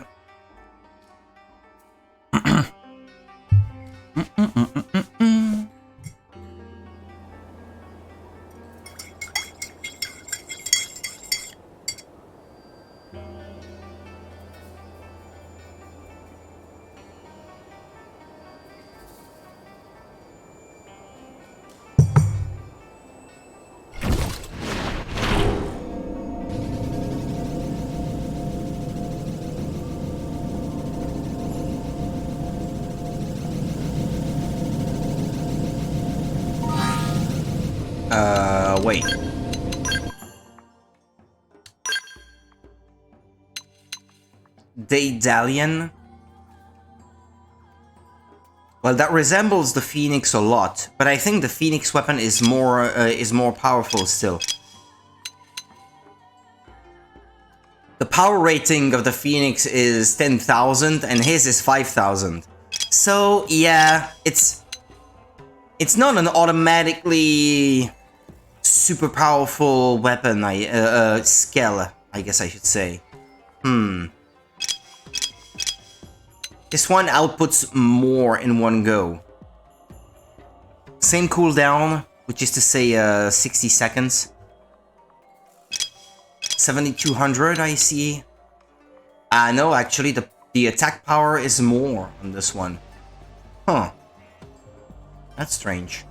Wait. Daedalian? Well, that resembles the Phoenix a lot, but I think the Phoenix weapon is more powerful still. The power rating of the Phoenix is 10,000 and his is 5,000. So, yeah, it's not an automatically super powerful weapon, skill, I guess I should say. This one outputs more in one go. Same cooldown, which is to say 60 seconds. 7200, I see. No, actually the attack power is more on this one. Huh. That's strange.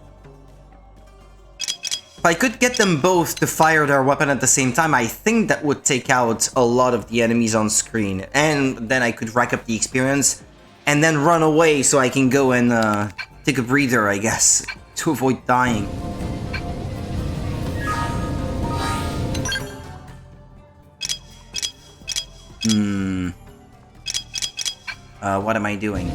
If I could get them both to fire their weapon at the same time, I think that would take out a lot of the enemies on screen. And then I could rack up the experience and then run away so I can go and take a breather, I guess, to avoid dying. What am I doing?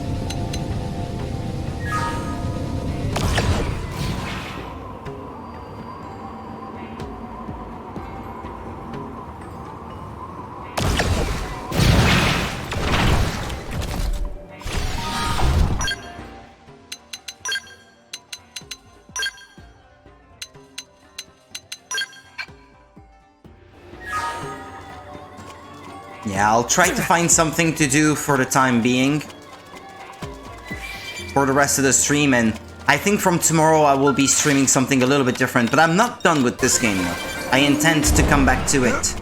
Yeah, I'll try to find something to do for the time being. For the rest of the stream, and I think from tomorrow I will be streaming something a little bit different, but I'm not done with this game yet. I intend to come back to it.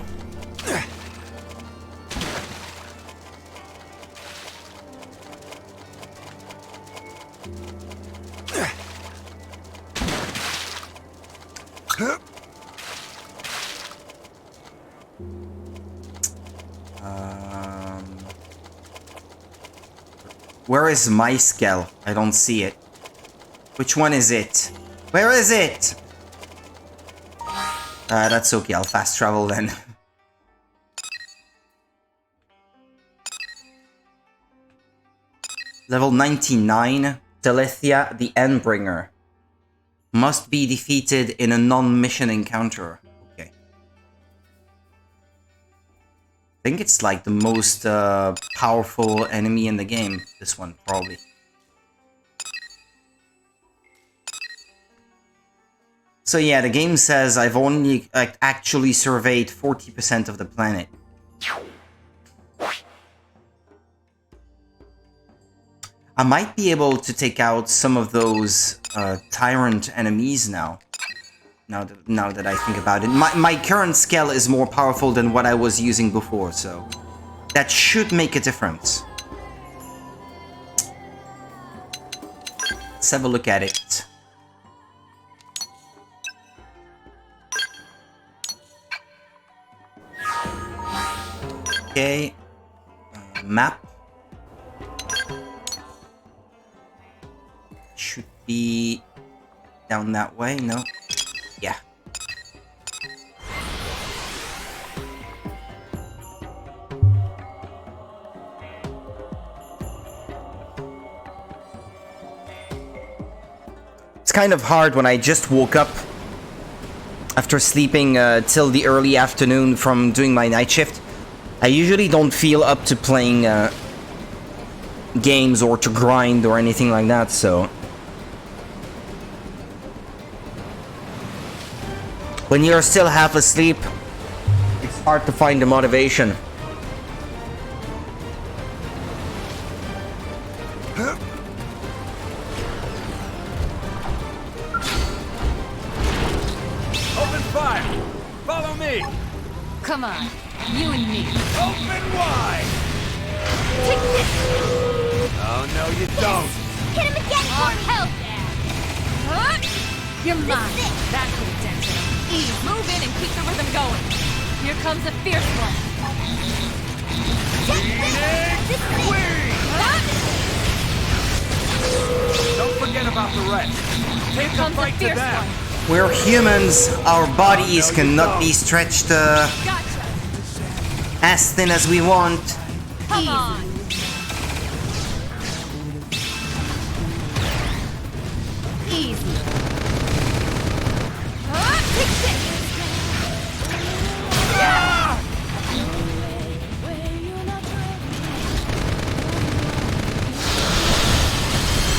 Where is my skull? I don't see it. Which one is it? Where is it? That's okay, I'll fast travel then. Level 99, Telethia the Endbringer. Must be defeated in a non-mission encounter. Okay. I think it's like the most powerful enemy in the game. This one, probably. So yeah, the game says I've only actually surveyed 40% of the planet. I might be able to take out some of those tyrant enemies now. Now that I think about it. My current scale is more powerful than what I was using before, so that should make a difference. Let's have a look at it. Okay, map should be down that way. No, yeah. It's kind of hard when I just woke up after sleeping till the early afternoon from doing my night shift. I usually don't feel up to playing games or to grind or anything like that, so... When you're still half asleep, it's hard to find the motivation. Open fire! Follow me! Come on, you and me. Open wide! Take this! Oh, no, you don't! Hit him again! Oh, hell yeah! Huh? You're mine. That could have dented him. Eve, move in and keep the rhythm going. Here comes a fierce one. Phoenix Queen! Huh? Don't forget about the rest. Here comes a fierce one. We're humans, our bodies cannot be stretched as thin as we want. Come on. Easy. Take this. Ah!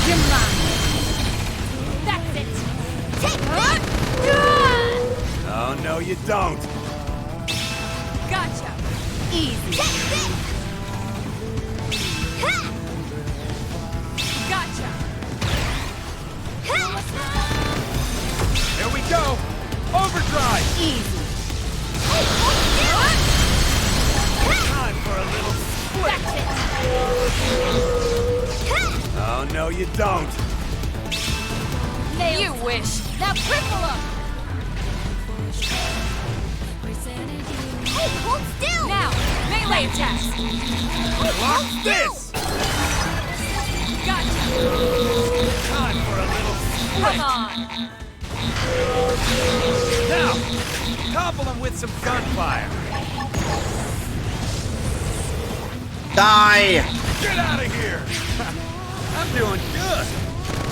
You're mine. That's it. Take this. Oh, no, you don't. Gotcha. Easy. Take this. Gotcha. Here we go. Overdrive. Easy. Time for a little split. Oh, no, you don't. You wish. Now cripple him. Hey, hold still. Now, melee attack. Lock this. Gotcha. Time for a little split. Come on. Now, topple him with some gunfire. Die! Get out of here! I'm doing good.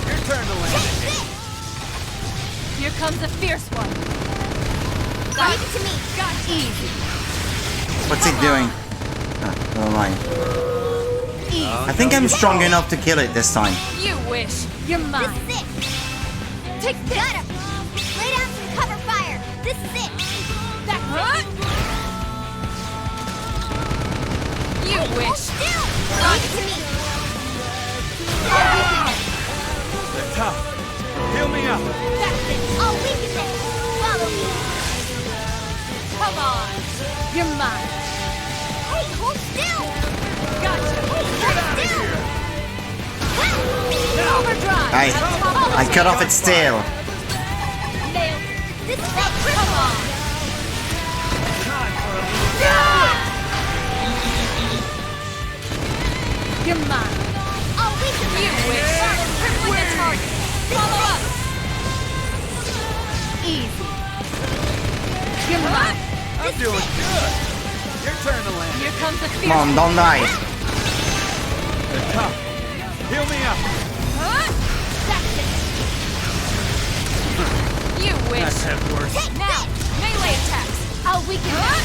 Your turn to land it. Here comes a fierce one. Leave it to me. Got easy. What's it doing? Ah, never mind. I think I'm strong enough to kill it this time. You wish. You're mine. This is it. Take this. Got him. Lay down some cover fire. This is it. That hurt. You're mine. Hey, hold still! Gotcha. Get out of here! Overdrive. I cut off its tail. Nailed it. This is that come on! You're mine. Oh, we can You wish. Crippling the target. Follow up. Easy. You're mine. I'm doing good. Your turn to land. Here comes the fierce. Come on, don't die. The top. Heal me up. That's it. You wish. That's have worse. Now, melee attacks. I'll weaken them.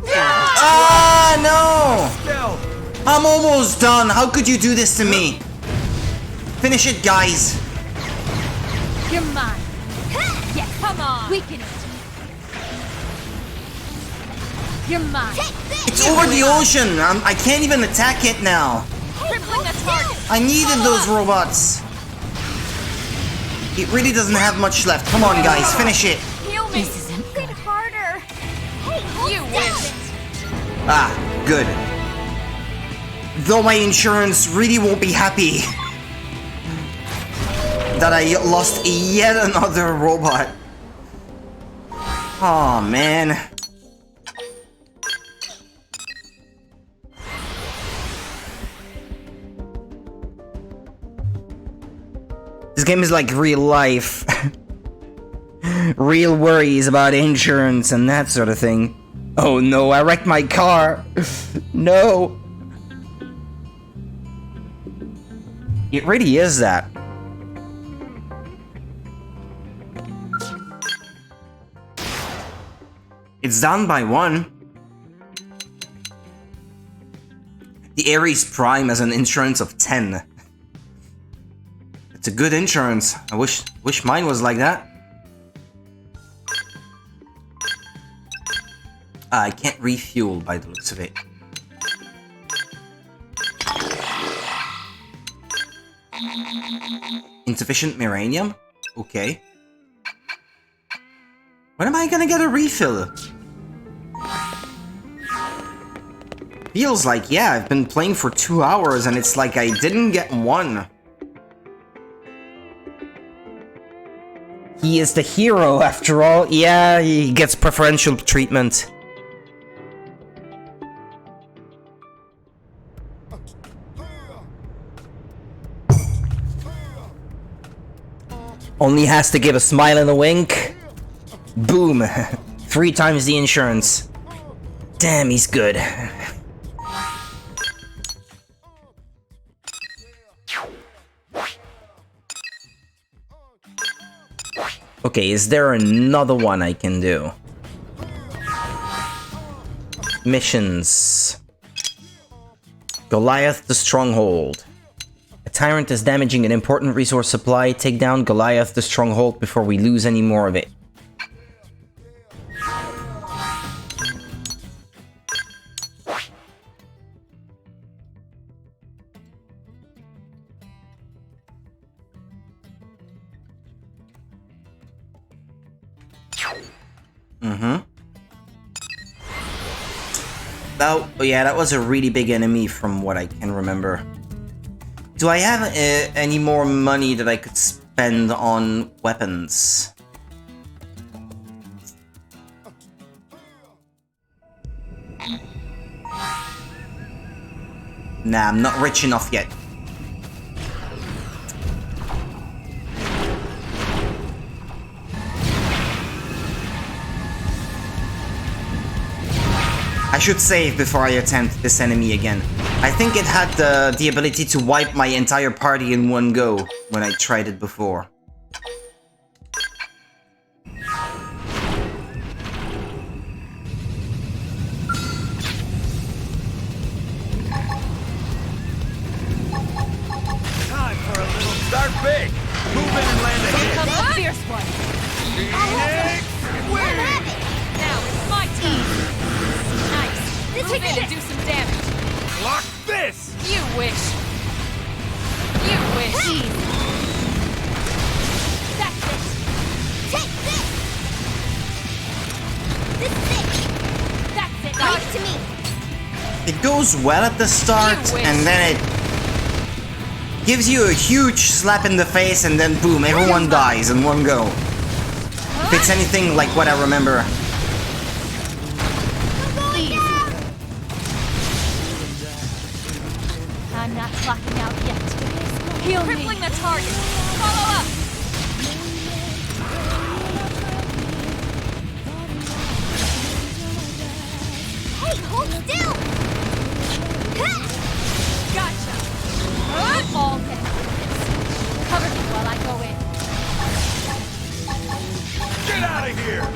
Ah, no! Stealth. I'm almost done. How could you do this to me? Finish it, guys. You're mine. Yeah, come on. Weaken it. You're mine. It's over the ocean. I can't even attack it now. Crippling the target. I needed those robots. It really doesn't have much left. Come on, guys, finish it. Heal me. This isn't good. Harder. Hey, hold You wish. Ah, good. Though my insurance really won't be happy that I lost yet another robot. Oh man. This game is like real life. Real worries about insurance and that sort of thing. Oh no, I wrecked my car. No. It really is that. It's down by 1. The Ares Prime has an insurance of 10. It's a good insurance. I wish mine was like that. I can't refuel by the looks of it. Insufficient uranium? Okay. When am I gonna get a refill? Feels like, yeah, I've been playing for 2 hours and it's like I didn't get one. He is the hero after all. Yeah, he gets preferential treatment. Only has to give a smile and a wink. Boom. 3 times the insurance. Damn, he's good. Okay, is there another one I can do? Missions. Goliath the Stronghold. A tyrant is damaging an important resource supply. Take down Goliath the Stronghold before we lose any more of it. Oh yeah, that was a really big enemy from what I can remember. Do I have any more money that I could spend on weapons? Nah, I'm not rich enough yet. I should save before I attempt this enemy again. I think it had the ability to wipe my entire party in one go when I tried it before. Time for a little start big. Move in and land a hit. Here comes the fierce one. Phoenix, win! Now it's my turn. Move in and do some damage. Block this! You wish. You wish. That's it. Take this! It goes well at the start, and then it gives you a huge slap in the face, and then boom, everyone dies in one go. If it's anything like what I remember. I'm not clocking out yet. Heal me. Crippling the target. Follow up. Hey, hold still! Gotcha. All hit. Cover me while I go in. Get out of here!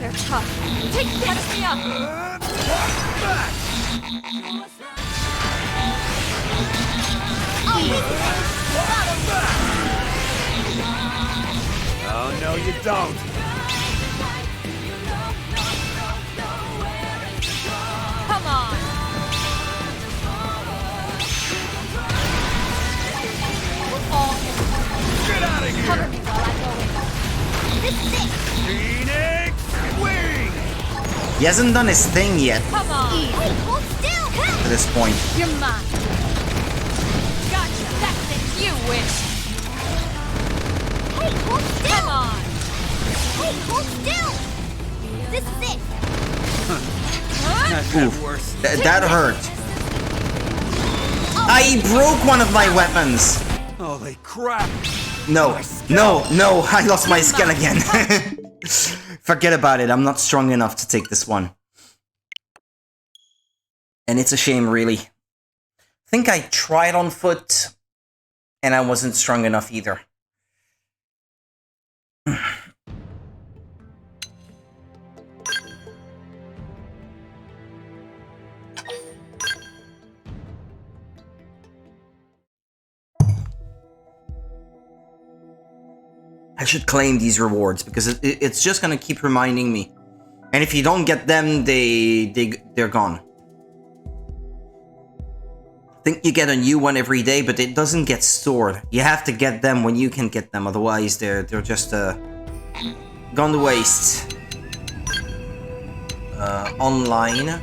They're tough. Take this. Catch me up. Back! Oh, no, you don't. Come on. All hit. Get out of here! Cover me while I go in. This is it! Phoenix Wing! He hasn't done his thing yet Come on. Hey, hold still! at this point. You're mine. Gotcha. That's it. You wish. Hey, hold still! Come on. Hey, hold still! This is it! Oof, that hurt. I broke one of my weapons. Holy crap! No, I lost my skill again. Forget about it, I'm not strong enough to take this one. And it's a shame, really. I think I tried on foot, and I wasn't strong enough either. I should claim these rewards because it's just gonna keep reminding me. And if you don't get them, they're gone. I think you get a new one every day, but it doesn't get stored. You have to get them when you can get them, otherwise they're just gone to waste. Online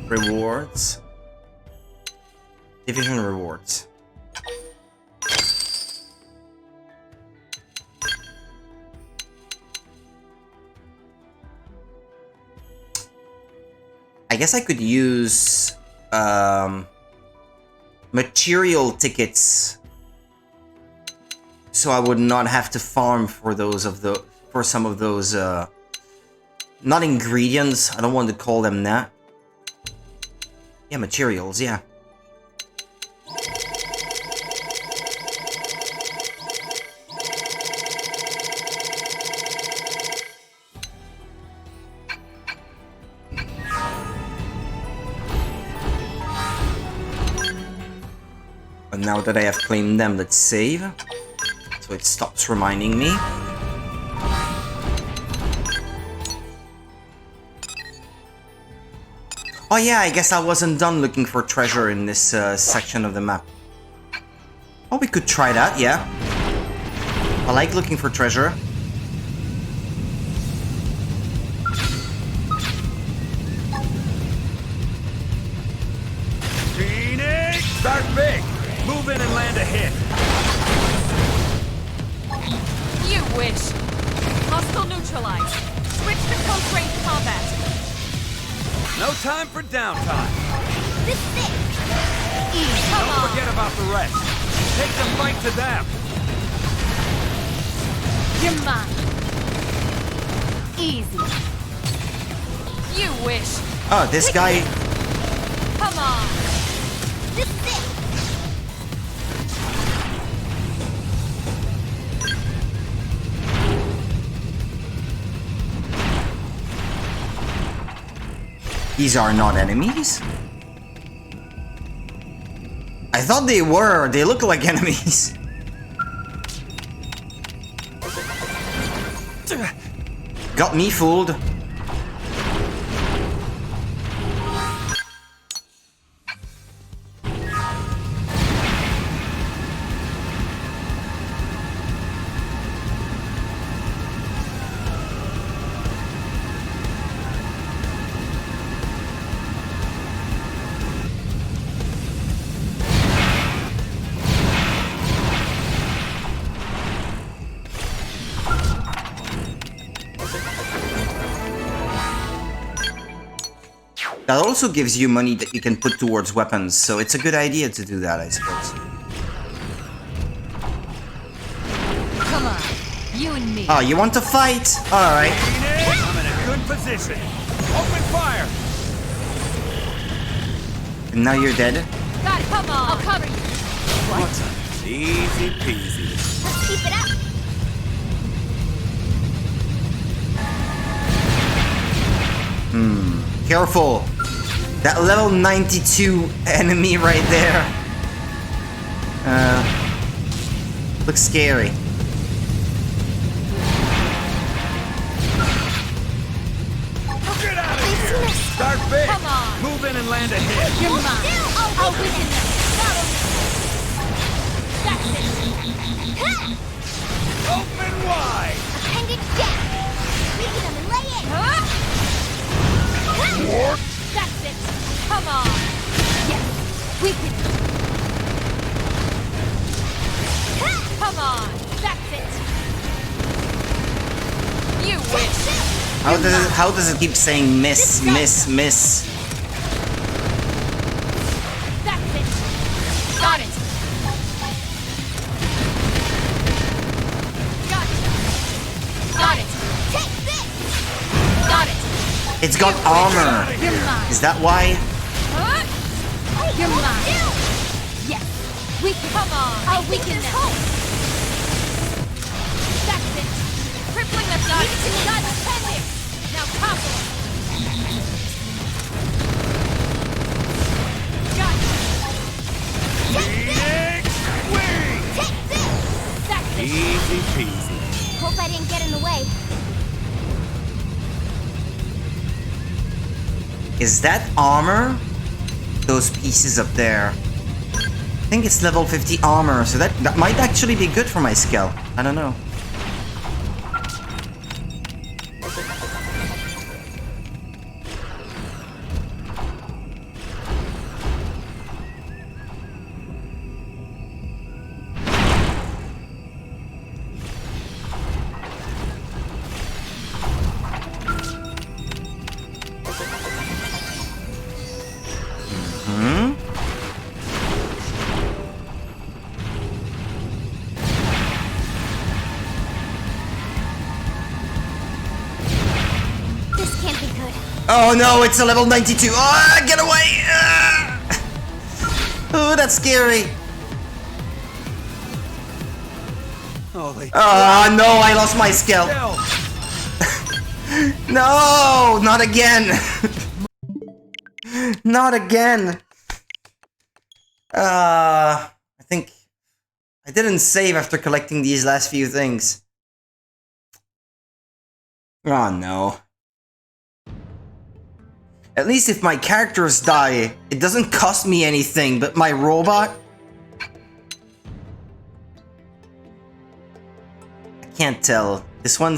rewards, division rewards. I guess I could use material tickets, so I would not have to farm for some of those not ingredients. I don't want to call them that. Yeah, materials. Yeah. And now that I have claimed them, let's save. So it stops reminding me. Oh yeah, I guess I wasn't done looking for treasure in this section of the map. Oh, we could try that, yeah. I like looking for treasure. Phoenix! Start big! Move in and land a hit! You wish. Hostile neutralized. Switch to close-range combat. No time for downtime. This is it! Don't forget about the rest. Take the fight to them. You're mine. Easy. You wish. Oh, this guy. Come on. This is it! These are not enemies? I thought they were. They look like enemies. Got me fooled. That also gives you money that you can put towards weapons, so it's a good idea to do that, I suppose. Come on, you and me. Oh, you want to fight? Alright. I'm in a good position. Open fire! And now you're dead? Got it, come on. I'll cover you. What? Easy peasy. Let's keep it up. Careful. That level 92 enemy right there. Looks scary. Get out of here! Start big! Come on. Move in and land a hit! You're mine. I'll weaken them. That's it. Open wide! Appendage down. Weaken them and lay in. What? That's it. Come on. Yes. Weaken them. Come on. That's it. You win. How does it keep saying miss, miss, miss? That's it. Got it. Got it. Got it. Take this. Got it. It's got armor. You're mine. Is that why? You're mine. Yes. We can. Come on. I'll weaken them. That's it. Crippling the gun. Got it. Now topple. Got it. Phoenix wing! Take this. That's it. Easy peasy. Hope I didn't get in the way. Is that armor? Those pieces up there. I think it's level 50 armor, so that might actually be good for my skill. I don't know. Oh no, it's a level 92. Ah, get away! Ah. Oh, that's scary. Holy Oh no, I lost my skill. No, not again. Not again. I think I didn't save after collecting these last few things. Oh no. At least if my characters die, it doesn't cost me anything, but my robot? I can't tell. This one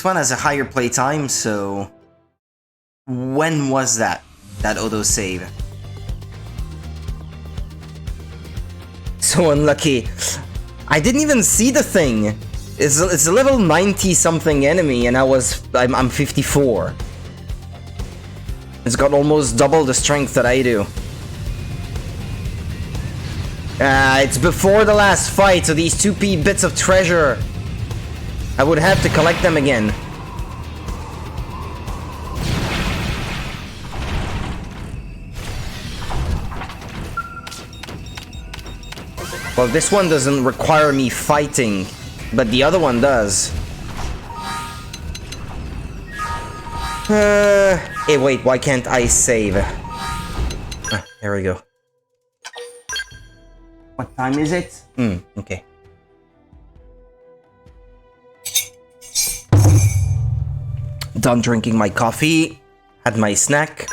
has a higher playtime, so... When was that autosave? So unlucky. I didn't even see the thing. It's a level 90 something enemy and I'm 54. It's got almost double the strength that I do. It's before the last fight, so these 2 bits of treasure, I would have to collect them again. Well, this one doesn't require me fighting, but the other one does. Hey, wait, why can't I save? There we go. What time is it? Okay. Done drinking my coffee. Had my snack.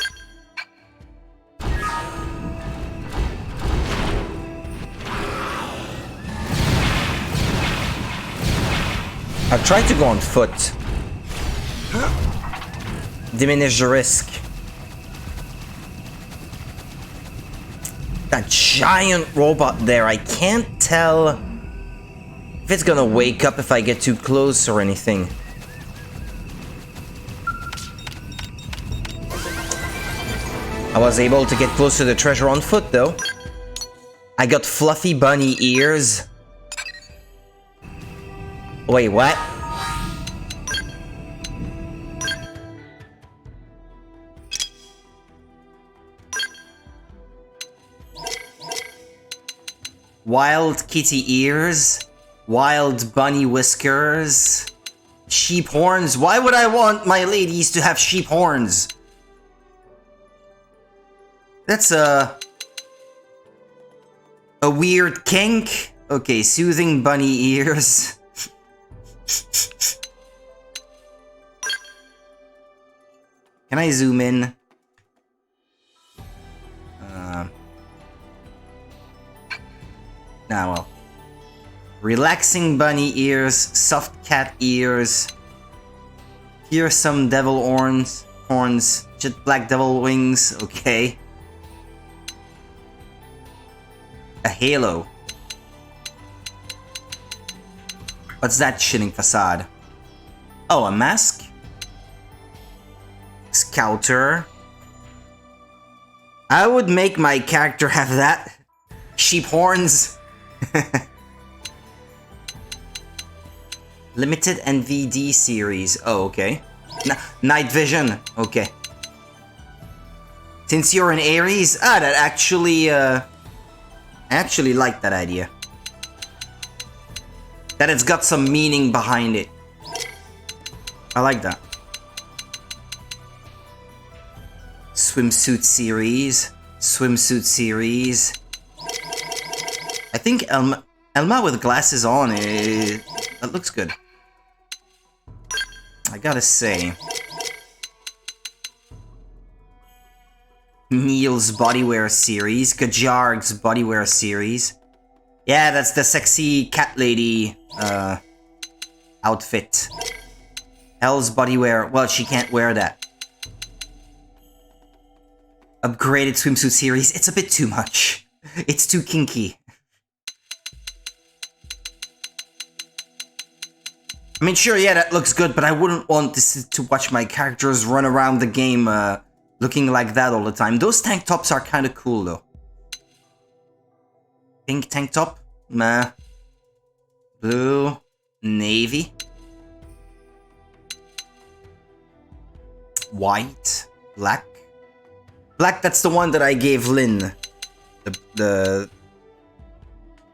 I've tried to go on foot. Diminish the risk. That giant robot there, I can't tell if it's gonna wake up if I get too close or anything. I was able to get close to the treasure on foot, though. I got fluffy bunny ears. Wait, what? Wild kitty ears, wild bunny whiskers, sheep horns. Why would I want my ladies to have sheep horns? That's a weird kink. Okay, soothing bunny ears. Can I zoom in? Nah, well. Relaxing bunny ears, soft cat ears. Here's some devil horns, jet black devil wings, okay. A halo. What's that shitting facade? Oh, a mask? Scouter. I would make my character have that. Sheep horns. Limited NVD series. Oh, okay. Night vision. Okay. Since you're an Aries, that actually, I actually like that idea. That it's got some meaning behind it. I like that. Swimsuit series. Swimsuit series. I think Elma with glasses on, that looks good. I gotta say. Neil's bodywear series. Kajarg's bodywear series. Yeah, that's the sexy cat lady outfit. Hell's bodywear. Well, she can't wear that. Upgraded swimsuit series. It's a bit too much. It's too kinky. I mean, sure, yeah, that looks good, but I wouldn't want to watch my characters run around the game looking like that all the time. Those tank tops are kind of cool, though. Pink tank top? Meh. Blue. Navy. White. Black. Black, that's the one that I gave Lynn. The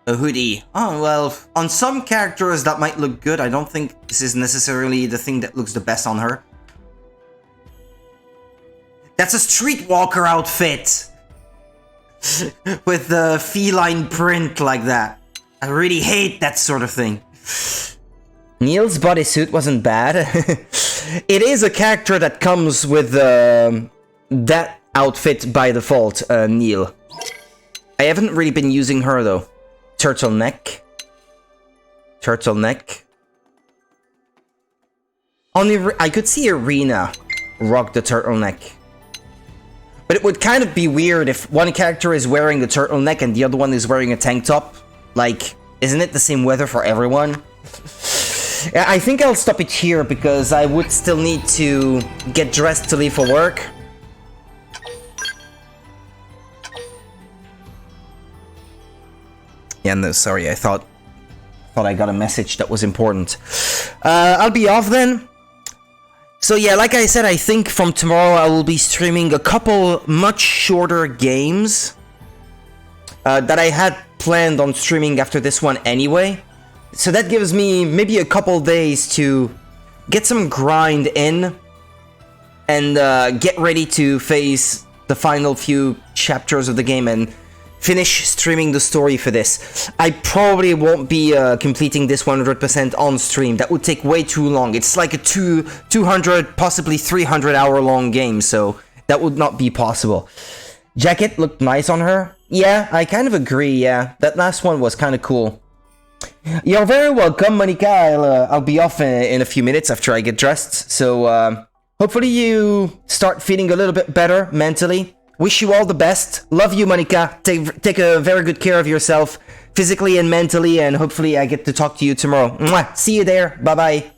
hoodie. Oh, well, on some characters that might look good. I don't think this is necessarily the thing that looks the best on her. That's a streetwalker outfit! With the feline print like that. I really hate that sort of thing. Neil's bodysuit wasn't bad. It is a character that comes with that outfit by default, Neil. I haven't really been using her though. Turtleneck. Turtleneck. Only I could see Arena rock the turtleneck. But it would kind of be weird if one character is wearing the turtleneck and the other one is wearing a tank top. Like, isn't it the same weather for everyone? I think I'll stop it here because I would still need to get dressed to leave for work. Yeah, no, sorry, I thought I got a message that was important. I'll be off then. So yeah, like I said, I think from tomorrow I will be streaming a couple much shorter games that I had planned on streaming after this one anyway. So that gives me maybe a couple days to get some grind in and get ready to face the final few chapters of the game and finish streaming the story for this. I probably won't be completing this 100% on stream. That would take way too long. It's like a 200, possibly 300 hour long game, so that would not be possible. Jacket looked nice on her. Yeah, I kind of agree, yeah. That last one was kind of cool. You're very welcome, Monica. I'll be off in a few minutes after I get dressed. So hopefully you start feeling a little bit better mentally. Wish you all the best. Love you, Monica. Take a very good care of yourself, physically and mentally, and hopefully I get to talk to you tomorrow. Mwah. See you there. Bye-bye.